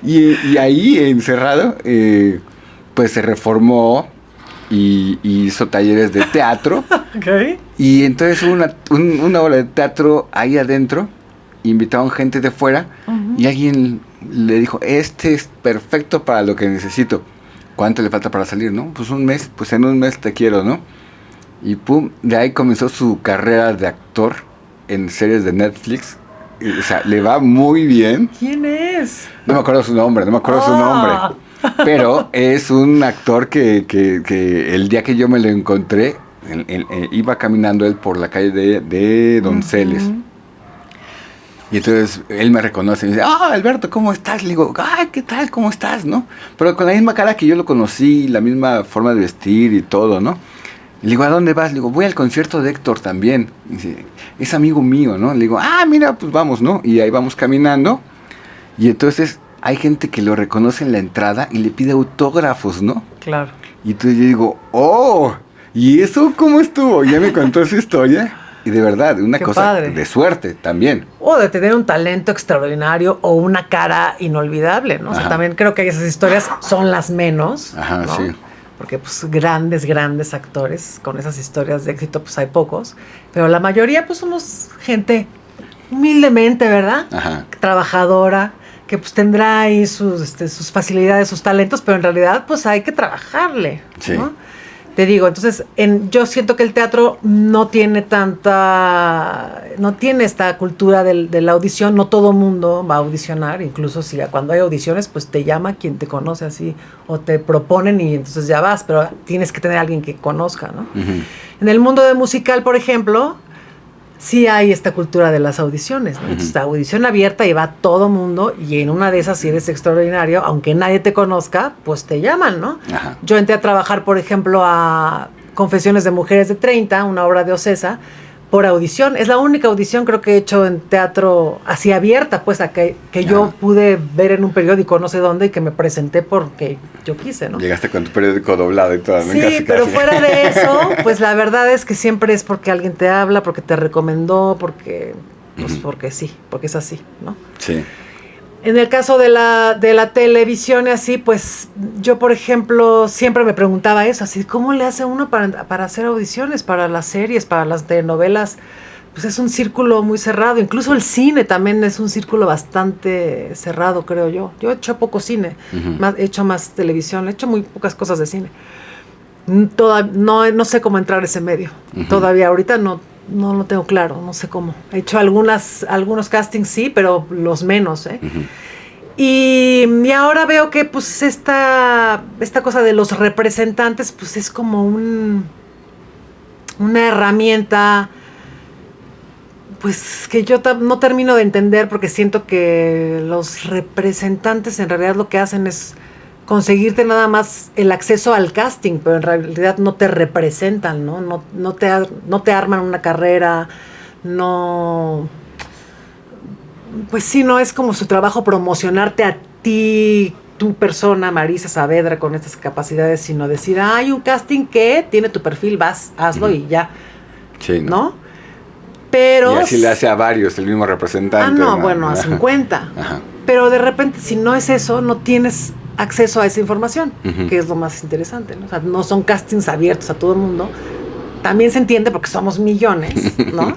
y ahí encerrado, pues se reformó y hizo talleres de teatro. Okay. Y entonces hubo una obra de teatro ahí adentro, invitaron gente de fuera uh-huh. y alguien le dijo, es perfecto para lo que necesito. ¿Cuánto le falta para salir, no? Pues un mes, pues en un mes te quiero, ¿no? Y pum, de ahí comenzó su carrera de actor en series de Netflix. O sea, le va muy bien. ¿Quién es? No me acuerdo su nombre. Pero es un actor que el día que yo me lo encontré, iba caminando él por la calle de Donceles. Uh-huh. Y entonces él me reconoce y me dice, Alberto, ¿cómo estás? Le digo, ¿qué tal? ¿Cómo estás? ¿No? Pero con la misma cara que yo lo conocí, la misma forma de vestir y todo, ¿no? Le digo, ¿a dónde vas? Le digo, voy al concierto de Héctor también. Y dice, es amigo mío, ¿no? Le digo, mira, pues vamos, ¿no? Y ahí vamos caminando. Y entonces hay gente que lo reconoce en la entrada y le pide autógrafos, ¿no? Claro. Y entonces yo digo, ¿y eso cómo estuvo? Ya me contó su historia. Y de verdad, una cosa padre. De suerte también. O de tener un talento extraordinario o una cara inolvidable, ¿no? Ajá. O sea, también creo que esas historias son las menos. Ajá, ¿no? Sí. Porque pues grandes actores con esas historias de éxito pues hay pocos, pero la mayoría pues somos gente humildemente, ¿verdad? Ajá. Trabajadora, que pues tendrá ahí sus facilidades, sus talentos, pero en realidad pues hay que trabajarle, sí. ¿No? Te digo, entonces yo siento que el teatro no tiene esta cultura de la audición, no todo mundo va a audicionar, incluso si cuando hay audiciones, pues te llama quien te conoce así, o te proponen y entonces ya vas, pero tienes que tener a alguien que conozca, ¿no? Uh-huh. En el mundo de musical, por ejemplo, sí hay esta cultura de las audiciones, ¿no? Uh-huh. Entonces, audición abierta y va todo mundo, y en una de esas, si eres extraordinario, aunque nadie te conozca, pues te llaman, ¿no? Uh-huh. Yo entré a trabajar, por ejemplo, a Confesiones de Mujeres de 30, una obra de Ocesa, por audición. Es la única audición creo que he hecho en teatro así abierta, pues a que yo pude ver en un periódico no sé dónde y que me presenté porque yo quise, ¿no? Llegaste con tu periódico doblado y todo. Sí, casi. Pero fuera de eso, pues la verdad es que siempre es porque alguien te habla, porque te recomendó, porque sí, porque es así, ¿no? Sí. En el caso de la televisión y así, pues yo, por ejemplo, siempre me preguntaba eso, así, ¿cómo le hace uno para hacer audiciones, para las series, para las telenovelas? Pues es un círculo muy cerrado, incluso el cine también es un círculo bastante cerrado, creo yo. Yo he hecho poco cine, he hecho más televisión, he hecho muy pocas cosas de cine. No sé cómo entrar a ese medio, todavía ahorita no lo tengo claro, no sé cómo. He hecho algunos castings, sí, pero los menos, ¿eh? Y ahora veo que pues esta cosa de los representantes pues es como una herramienta pues que yo no termino de entender, porque siento que los representantes en realidad lo que hacen es conseguirte nada más el acceso al casting, pero en realidad no te representan, ¿no? No te arman una carrera, no... Pues sí, no es como su trabajo promocionarte a ti, tu persona, Marisa Saavedra, con estas capacidades, sino decir, hay un casting que tiene tu perfil, vas, hazlo y ya. Sí, ¿no? Pero... Y así le hace a varios, el mismo representante. Bueno, a 50. Ajá. Pero de repente, si no es eso, no tienes acceso a esa información, que es lo más interesante, ¿no? O sea, no son castings abiertos a todo el mundo. También se entiende porque somos millones, ¿no?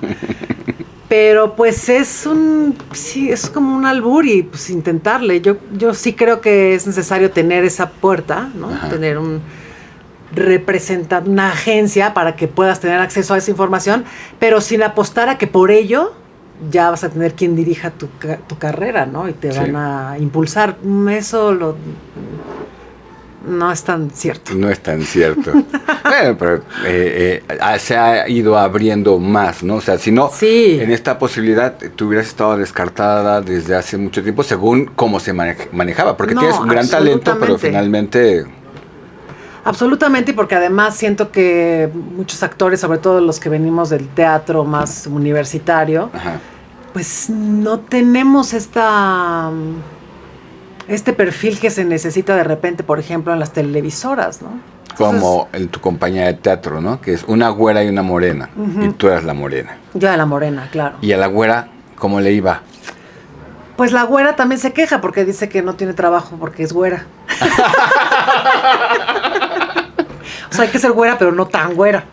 Pero pues sí, es como un albur y pues intentarle. Yo sí creo que es necesario tener esa puerta, ¿no? Ajá. Tener una agencia para que puedas tener acceso a esa información, pero sin apostar a que por ello ya vas a tener quien dirija tu carrera, ¿no? Y te van a impulsar. Eso no es tan cierto. No es tan cierto. Bueno, pero se ha ido abriendo más, ¿no? O sea, si no, en esta posibilidad tú hubieras estado descartada desde hace mucho tiempo, según cómo se manejaba, porque tienes un gran talento, pero finalmente... Absolutamente, y porque además siento que muchos actores, sobre todo los que venimos del teatro más universitario, ajá, pues no tenemos este perfil que se necesita de repente, por ejemplo, en las televisoras, ¿no? Entonces, como en tu compañía de teatro, ¿no? Que es una güera y una morena, y tú eras la morena. Yo era la morena, claro. ¿Y a la güera cómo le iba? Pues la güera también se queja porque dice que no tiene trabajo porque es güera. O sea, hay que ser güera, pero no tan güera.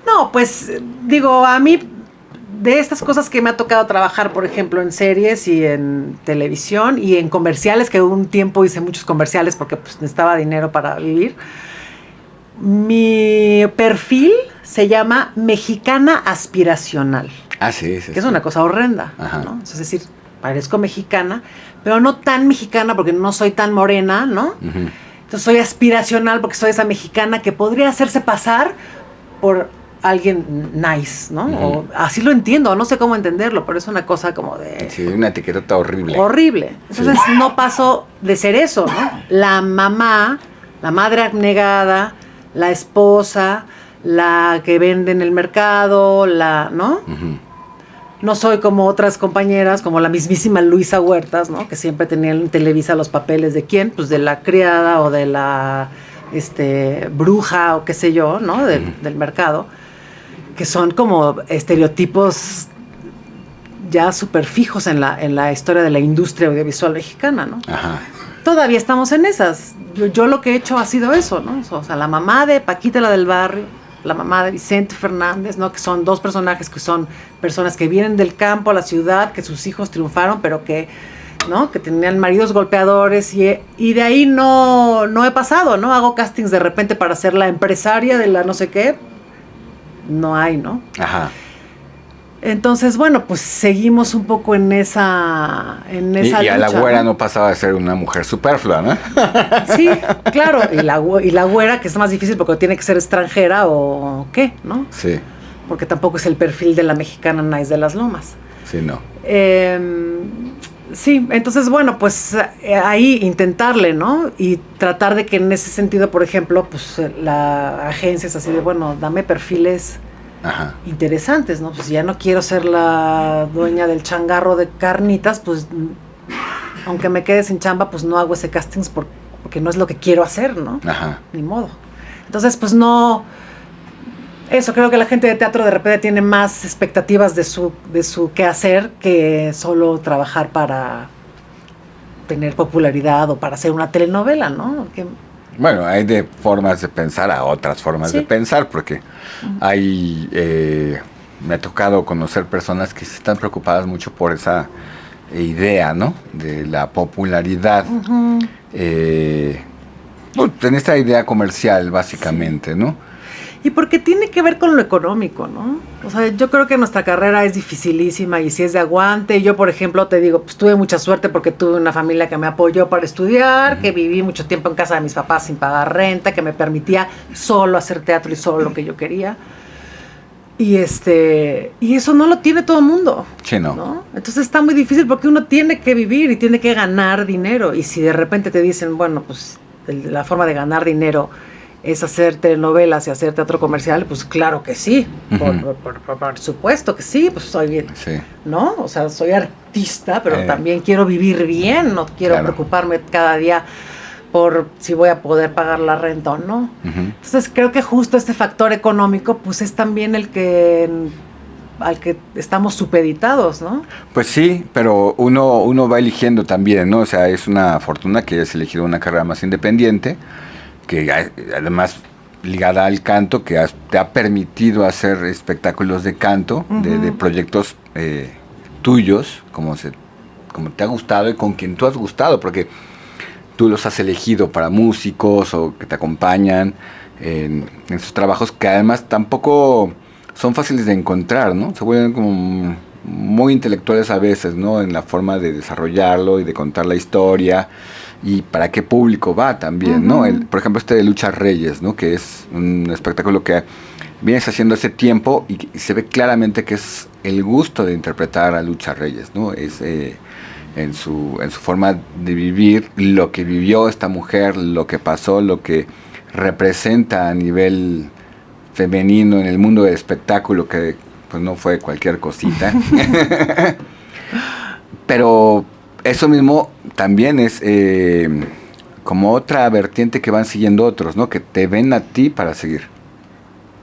No, pues digo, a mí de estas cosas que me ha tocado trabajar, por ejemplo, en series y en televisión y en comerciales, que un tiempo hice muchos comerciales porque pues necesitaba dinero para vivir. Mi perfil se llama mexicana aspiracional. Ah, sí. Que es una cosa horrenda, ¿no? Es decir, parezco mexicana, pero no tan mexicana porque no soy tan morena, ¿no? Uh-huh. Entonces soy aspiracional porque soy esa mexicana que podría hacerse pasar por alguien nice, ¿no? Uh-huh. O así lo entiendo, no sé cómo entenderlo, pero es una cosa como de... Sí, una etiqueta horrible. Horrible. Entonces no paso de ser eso, ¿no? La mamá, la madre abnegada, la esposa, la que vende en el mercado, ¿no? Uh-huh. No soy como otras compañeras, como la mismísima Luisa Huertas, ¿no? Que siempre tenía en Televisa los papeles de ¿quién? Pues de la criada o de la bruja o qué sé yo, ¿no? Del mercado. Que son como estereotipos ya súper fijos en la historia de la industria audiovisual mexicana, ¿no? Ajá. Todavía estamos en esas. Yo lo que he hecho ha sido eso, ¿no? O sea, la mamá de Paquita, la del barrio, la mamá de Vicente Fernández, ¿no? Que son dos personajes que son personas que vienen del campo a la ciudad, que sus hijos triunfaron, pero que, ¿no? Que tenían maridos golpeadores y de ahí no he pasado, ¿no? Hago castings de repente para ser la empresaria de la no sé qué. No hay, ¿no? Ajá. Entonces, bueno, pues seguimos un poco en esa lucha. Y a la güera no pasaba de ser una mujer superflua, ¿no? Sí, claro. Y la güera, que es más difícil porque tiene que ser extranjera o qué, ¿no? Sí. Porque tampoco es el perfil de la mexicana nice de las Lomas. Sí, no. Sí, entonces, bueno, pues ahí intentarle, ¿no? Y tratar de que en ese sentido, por ejemplo, pues la agencia es así de, bueno, dame perfiles... Ajá. Interesantes, ¿no? Pues ya no quiero ser la dueña del changarro de carnitas, pues aunque me quede sin chamba, pues no hago ese castings porque no es lo que quiero hacer, ¿no? Ajá. Ni modo. Entonces, pues no... Eso, creo que la gente de teatro de repente tiene más expectativas de su quehacer que solo trabajar para tener popularidad o para hacer una telenovela, ¿no? Bueno, hay de formas de pensar a otras formas de pensar, porque hay, me ha tocado conocer personas que se están preocupadas mucho por esa idea, ¿no? De la popularidad, pues, en esta idea comercial, básicamente, ¿no? Y porque tiene que ver con lo económico, ¿no? O sea, yo creo que nuestra carrera es dificilísima y si es de aguante. Yo, por ejemplo, te digo, pues tuve mucha suerte porque tuve una familia que me apoyó para estudiar, que viví mucho tiempo en casa de mis papás sin pagar renta, que me permitía solo hacer teatro y solo lo que yo quería. Y eso no lo tiene todo el mundo. Sí, no. Entonces está muy difícil porque uno tiene que vivir y tiene que ganar dinero. Y si de repente te dicen, bueno, pues la forma de ganar dinero es hacer telenovelas y hacer teatro comercial, pues claro que sí, por supuesto que sí, pues soy bien, sí. ¿no? O sea, soy artista, pero también quiero vivir bien, no quiero preocuparme cada día por si voy a poder pagar la renta o no. Entonces creo que justo este factor económico, pues es también al que estamos supeditados, ¿no? Pues sí, pero uno va eligiendo también, ¿no? O sea, es una fortuna que hayas elegido una carrera más independiente, que además ligada al canto, que te ha permitido hacer espectáculos de canto, de proyectos tuyos, como te ha gustado y con quien tú has gustado, porque tú los has elegido para músicos o que te acompañan en sus trabajos, que además tampoco son fáciles de encontrar, ¿no? Se vuelven como muy intelectuales a veces, ¿no? En la forma de desarrollarlo y de contar la historia y para qué público va también, ¿no? Por ejemplo, de Lucha Reyes, ¿no? Que es un espectáculo que vienes haciendo hace tiempo y se ve claramente que es el gusto de interpretar a Lucha Reyes, ¿no? Es en su forma de vivir lo que vivió esta mujer, lo que pasó, lo que representa a nivel femenino en el mundo del espectáculo, que pues no fue cualquier cosita. Pero eso mismo también es como otra vertiente que van siguiendo otros, ¿no? Que te ven a ti para seguir.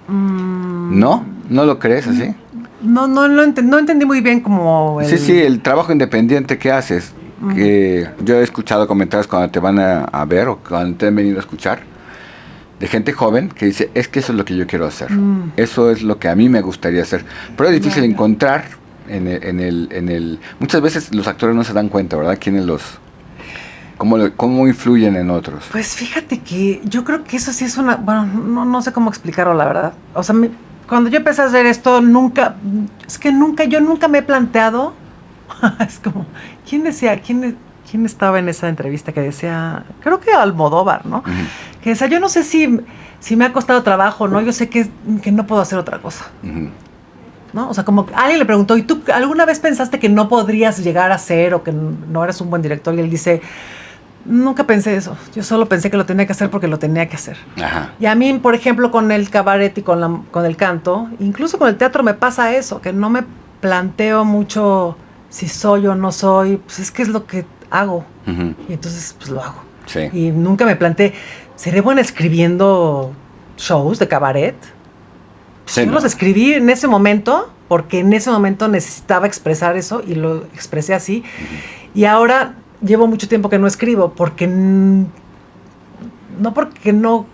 ¿No? ¿No lo crees así? No entendí muy bien como Sí, el trabajo independiente que haces. Que yo he escuchado comentarios cuando te van a ver o cuando te han venido a escuchar, de gente joven que dice, es que eso es lo que yo quiero hacer. Eso es lo que a mí me gustaría hacer. Pero es difícil encontrar en el... Muchas veces los actores no se dan cuenta, ¿verdad? ¿Cómo influyen en otros? Pues fíjate que yo creo que eso sí es una... Bueno, no sé cómo explicarlo, la verdad. O sea, cuando yo empecé a hacer esto, yo nunca me he planteado... es como, ¿quién decía? ¿Quién estaba en esa entrevista que decía? Creo que Almodóvar, ¿no? Que decía, yo no sé si me ha costado trabajo, ¿no? Yo sé que no puedo hacer otra cosa. ¿No? O sea, como alguien le preguntó, ¿y tú alguna vez pensaste que no podrías llegar a ser o que no eras un buen director? Y él dice, nunca pensé eso. Yo solo pensé que lo tenía que hacer porque lo tenía que hacer. Ajá. Y a mí, por ejemplo, con el cabaret y con el canto, incluso con el teatro me pasa eso, que no me planteo mucho si soy o no soy, pues es que es lo que hago. Y entonces, pues lo hago. Sí. Y nunca me planteé, ¿seré buena escribiendo shows de cabaret? Sí, yo los escribí en ese momento, porque en ese momento necesitaba expresar eso y lo expresé así. Y ahora llevo mucho tiempo que no escribo, porque no porque no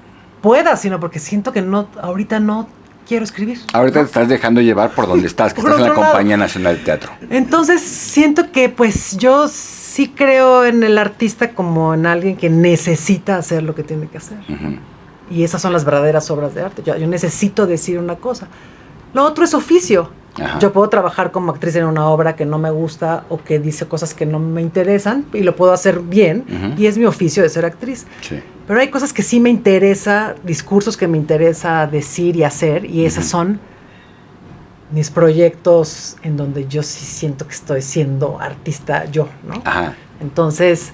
pueda, sino porque siento que ahorita no quiero escribir. Ahorita te estás dejando llevar por donde estás, que estás en la Compañía Nacional de Teatro. Entonces siento que pues yo sí creo en el artista como en alguien que necesita hacer lo que tiene que hacer. Y esas son las verdaderas obras de arte. Yo necesito decir una cosa. Lo otro es oficio. Ajá. Yo puedo trabajar como actriz en una obra que no me gusta o que dice cosas que no me interesan y lo puedo hacer bien. Y es mi oficio de ser actriz. Sí. Pero hay cosas que sí me interesa, discursos que me interesa decir y hacer, y esas son mis proyectos en donde yo sí siento que estoy siendo artista yo, ¿no? Ajá. Entonces,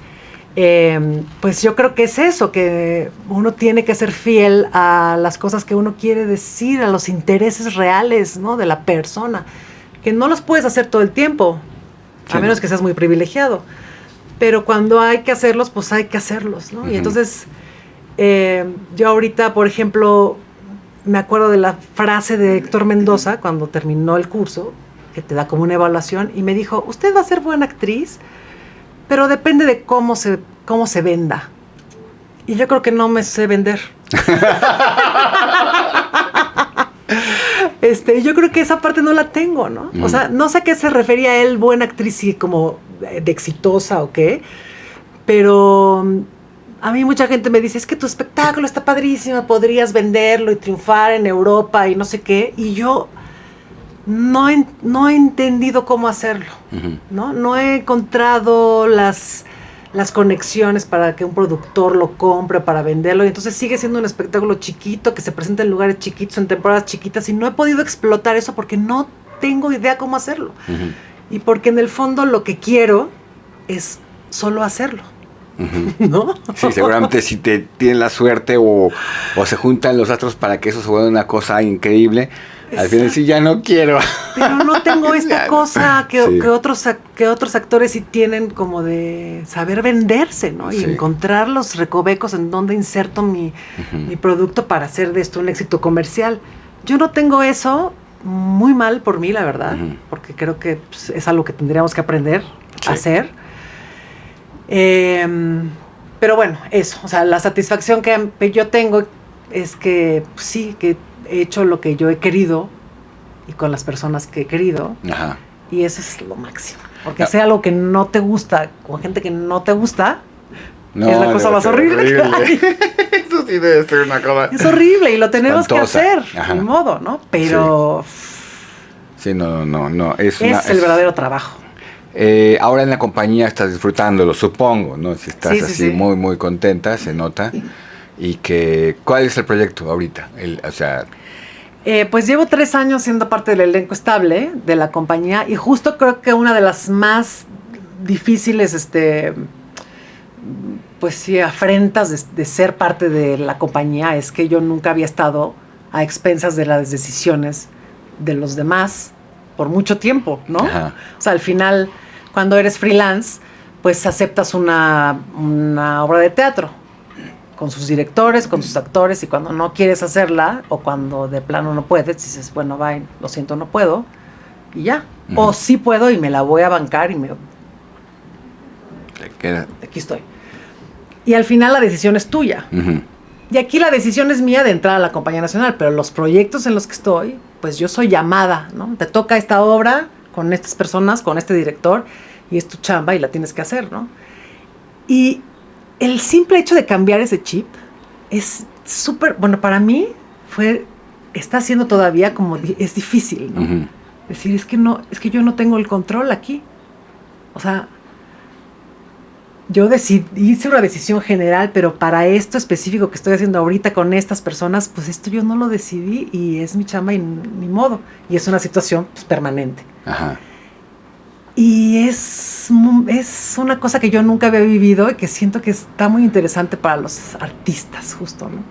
pues yo creo que es eso, que uno tiene que ser fiel a las cosas que uno quiere decir, a los intereses reales, ¿no? De la persona, que no los puedes hacer todo el tiempo, a menos que seas muy privilegiado. Pero cuando hay que hacerlos, pues hay que hacerlos, ¿no? Y entonces, yo ahorita, por ejemplo, me acuerdo de la frase de Héctor Mendoza cuando terminó el curso, que te da como una evaluación, y me dijo, usted va a ser buena actriz, pero depende de cómo se venda. Y yo creo que no me sé vender. Yo creo que esa parte no la tengo, ¿no? O sea, no sé a qué se refería él, buena actriz y como de exitosa o qué, pero A mí mucha gente me dice, es que tu espectáculo está padrísimo, podrías venderlo y triunfar en Europa y no sé qué. Y yo no he entendido cómo hacerlo, ¿no? No he encontrado las conexiones para que un productor lo compre, para venderlo. Y entonces sigue siendo un espectáculo chiquito, que se presenta en lugares chiquitos, en temporadas chiquitas. Y no he podido explotar eso porque no tengo idea cómo hacerlo. Y porque en el fondo lo que quiero es solo hacerlo. ¿No? Sí, seguramente si tienes la suerte o se juntan los astros para que eso se vuelva una cosa increíble, al final sí ya no quiero. Pero no tengo esta cosa que, sí. que otros actores sí tienen, como de saber venderse, ¿no? Y sí. encontrar los recovecos en donde inserto mi producto para hacer de esto un éxito comercial. Yo no tengo eso, muy mal por mí, la verdad, porque creo que pues, es algo que tendríamos que aprender a hacer. Pero bueno, eso, o sea, la satisfacción que yo tengo es que pues, sí, que he hecho lo que yo he querido y con las personas que he querido. Ajá. Y eso es lo máximo. Porque sea algo que no te gusta, con gente que no te gusta, es la cosa más horrible que hay. Eso sí debe ser una cosa. Es horrible y lo tenemos espantosa. que hacer, ni modo, ¿no? Pero sí, no. Es el verdadero trabajo. Ahora en la compañía estás disfrutándolo, supongo, ¿no? Si estás así muy, muy contenta, se nota. Y ¿cuál es el proyecto ahorita? Pues llevo 3 años siendo parte del elenco estable de la compañía y justo creo que una de las más difíciles, pues sí, afrentas de ser parte de la compañía es que yo nunca había estado a expensas de las decisiones de los demás por mucho tiempo, ¿no? Ajá. O sea, al final, cuando eres freelance, pues aceptas una obra de teatro con sus directores, con sus actores, y cuando no quieres hacerla, o cuando de plano no puedes, dices, bueno, bye, lo siento, no puedo, y ya. O sí puedo y me la voy a bancar y aquí estoy. Y al final la decisión es tuya. Y aquí la decisión es mía de entrar a la Compañía Nacional, pero los proyectos en los que estoy, pues yo soy llamada, ¿no? Te toca esta obra con estas personas, con este director, y es tu chamba y la tienes que hacer, ¿no? Y el simple hecho de cambiar ese chip es súper, bueno, para mí está siendo todavía como, es difícil, ¿no? Decir, es que yo no tengo el control aquí. O sea, yo hice una decisión general, pero para esto específico que estoy haciendo ahorita con estas personas, pues esto yo no lo decidí y es mi chamba y ni modo. Y es una situación pues, permanente. Ajá. Y es una cosa que yo nunca había vivido y que siento que está muy interesante para los artistas, justo, ¿no?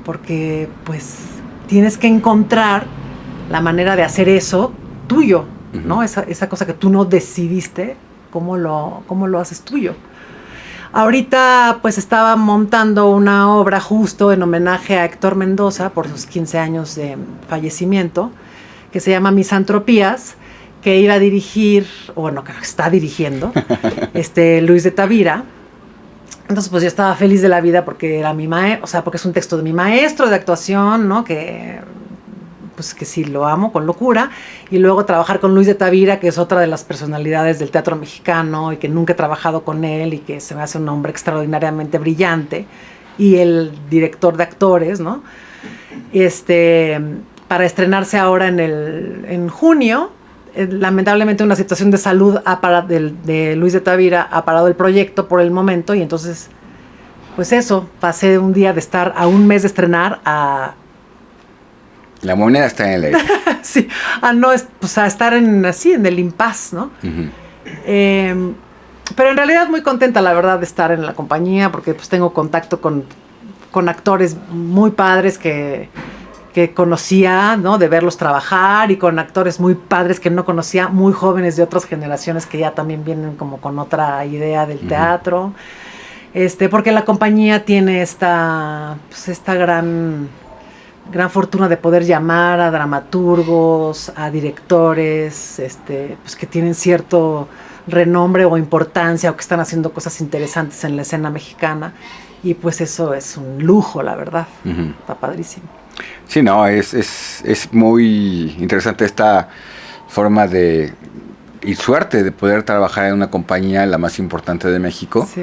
Porque, pues, tienes que encontrar la manera de hacer eso tuyo, ¿no? Esa cosa que tú no decidiste, ¿cómo lo haces tuyo? Ahorita, pues, estaba montando una obra justo en homenaje a Héctor Mendoza por sus 15 años de fallecimiento, que se llama Misantropías, que iba a dirigir, o bueno, que está dirigiendo, Luis de Tavira. Entonces, pues yo estaba feliz de la vida porque era porque es un texto de mi maestro de actuación, ¿no? Que sí lo amo con locura. Y luego trabajar con Luis de Tavira, que es otra de las personalidades del teatro mexicano y que nunca he trabajado con él y que se me hace un hombre extraordinariamente brillante. Y el director de actores, ¿no? Para estrenarse ahora en junio. Lamentablemente una situación de salud de Luis de Tavira ha parado el proyecto por el momento y entonces pues eso, pasé un día de estar a un mes de estrenar a... La moneda está en el aire. Sí, a estar en el impasse, ¿no? Pero en realidad muy contenta la verdad de estar en la compañía porque pues tengo contacto con actores muy padres que conocía, ¿no? De verlos trabajar y con actores muy padres que no conocía, muy jóvenes de otras generaciones que ya también vienen como con otra idea del teatro. Porque la compañía tiene esta gran fortuna de poder llamar a dramaturgos, a directores, que tienen cierto renombre o importancia o que están haciendo cosas interesantes en la escena mexicana. Y pues eso es un lujo, la verdad. Está padrísimo. Sí, no, es muy interesante esta forma de y suerte de poder trabajar en una compañía, la más importante de México, Sí.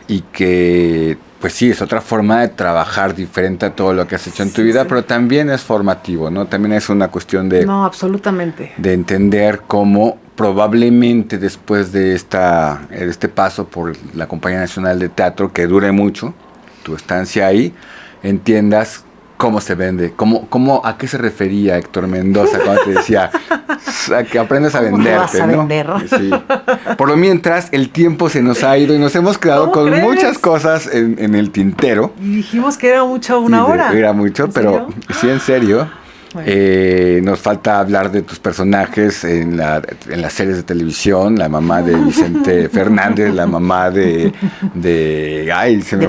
y que, pues sí, es otra forma de trabajar diferente a todo lo que has hecho en tu vida, Sí. pero también es formativo, ¿no? También es una cuestión No, absolutamente. de entender cómo probablemente después de este paso por la Compañía Nacional de Teatro, que dure mucho, tu estancia ahí, entiendas cómo se vende, a qué se refería Héctor Mendoza cuando te decía que aprendas a ¿Cómo venderte, vas a ¿no? vender? Sí. Por lo mientras, el tiempo se nos ha ido y nos hemos quedado ¿Cómo con crees? muchas cosas en el tintero. Y dijimos que era mucho una Y hora. Era mucho, ¿En pero serio? sí, en serio. Bueno. Nos falta hablar de tus personajes en las series de televisión, la mamá de Vicente Fernández, la mamá de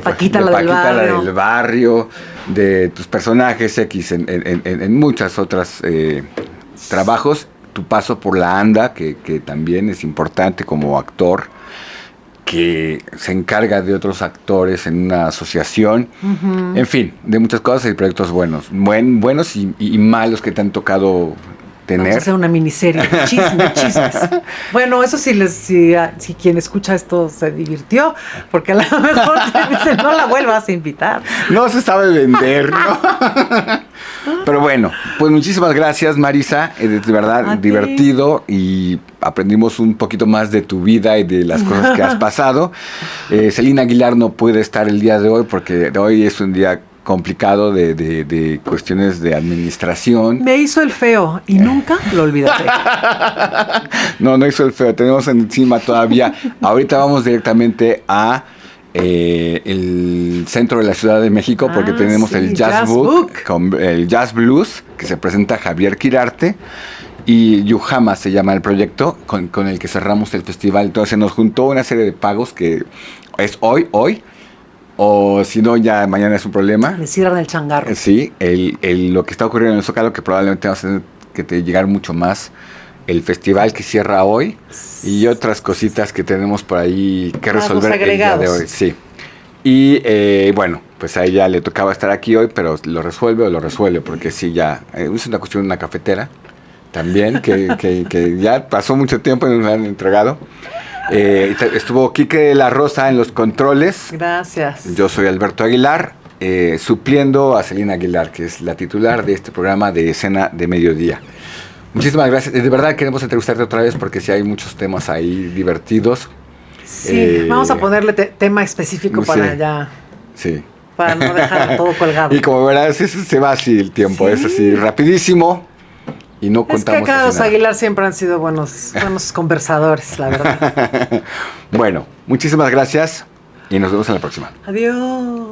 Paquita, la del barrio. del barrio, de tus personajes X en muchas otras trabajos, tu paso por la ANDA, que también es importante como actor, que se encarga de otros actores en una asociación, en fin, de muchas cosas y proyectos buenos, buenos y malos que te han tocado tener. Vamos a hacer una miniserie de chismes. Bueno, eso sí, si quien escucha esto se divirtió, porque a lo mejor te dicen, no la vuelvas a invitar. No se sabe vender, ¿no? Pero bueno, pues muchísimas gracias, Marisa, de verdad A ti. divertido y aprendimos un poquito más de tu vida y de las cosas que has pasado. Celina Aguilar no puede estar el día de hoy porque hoy es un día complicado de cuestiones de administración. Me hizo el feo y nunca lo olvidaré. No hizo el feo, tenemos encima todavía. Ahorita vamos directamente a el centro de la Ciudad de México porque tenemos sí, el Jazz Book, con el Jazz Blues, que se presenta Javier Quirarte, y Yujama se llama el proyecto con el que cerramos el festival. Entonces se nos juntó una serie de pagos que es hoy, o si no ya mañana es un problema. Me cierran el changarro. Sí, lo que está ocurriendo en el Zócalo, que probablemente vamos a tener que llegar mucho más, el festival que cierra hoy y otras cositas que tenemos por ahí que resolver el día de hoy. Sí. Y bueno, pues a ella le tocaba estar aquí hoy, pero lo resuelve, porque sí, ya es una cuestión de una cafetera también, que ya pasó mucho tiempo y nos la han entregado. Estuvo Quique de la Rosa en los controles. Gracias. Yo soy Alberto Aguilar, supliendo a Celina Aguilar, que es la titular de este programa de Escena de Mediodía. Muchísimas gracias. De verdad queremos entrevistarte otra vez porque sí hay muchos temas ahí divertidos. Sí, vamos a ponerle tema específico para ya. Sí. Para no dejar todo colgado. Y como verás, se va así el tiempo, es así rapidísimo y no contamos. Es que acá los Aguilar siempre han sido buenos conversadores, la verdad. Bueno, muchísimas gracias y nos vemos en la próxima. Adiós.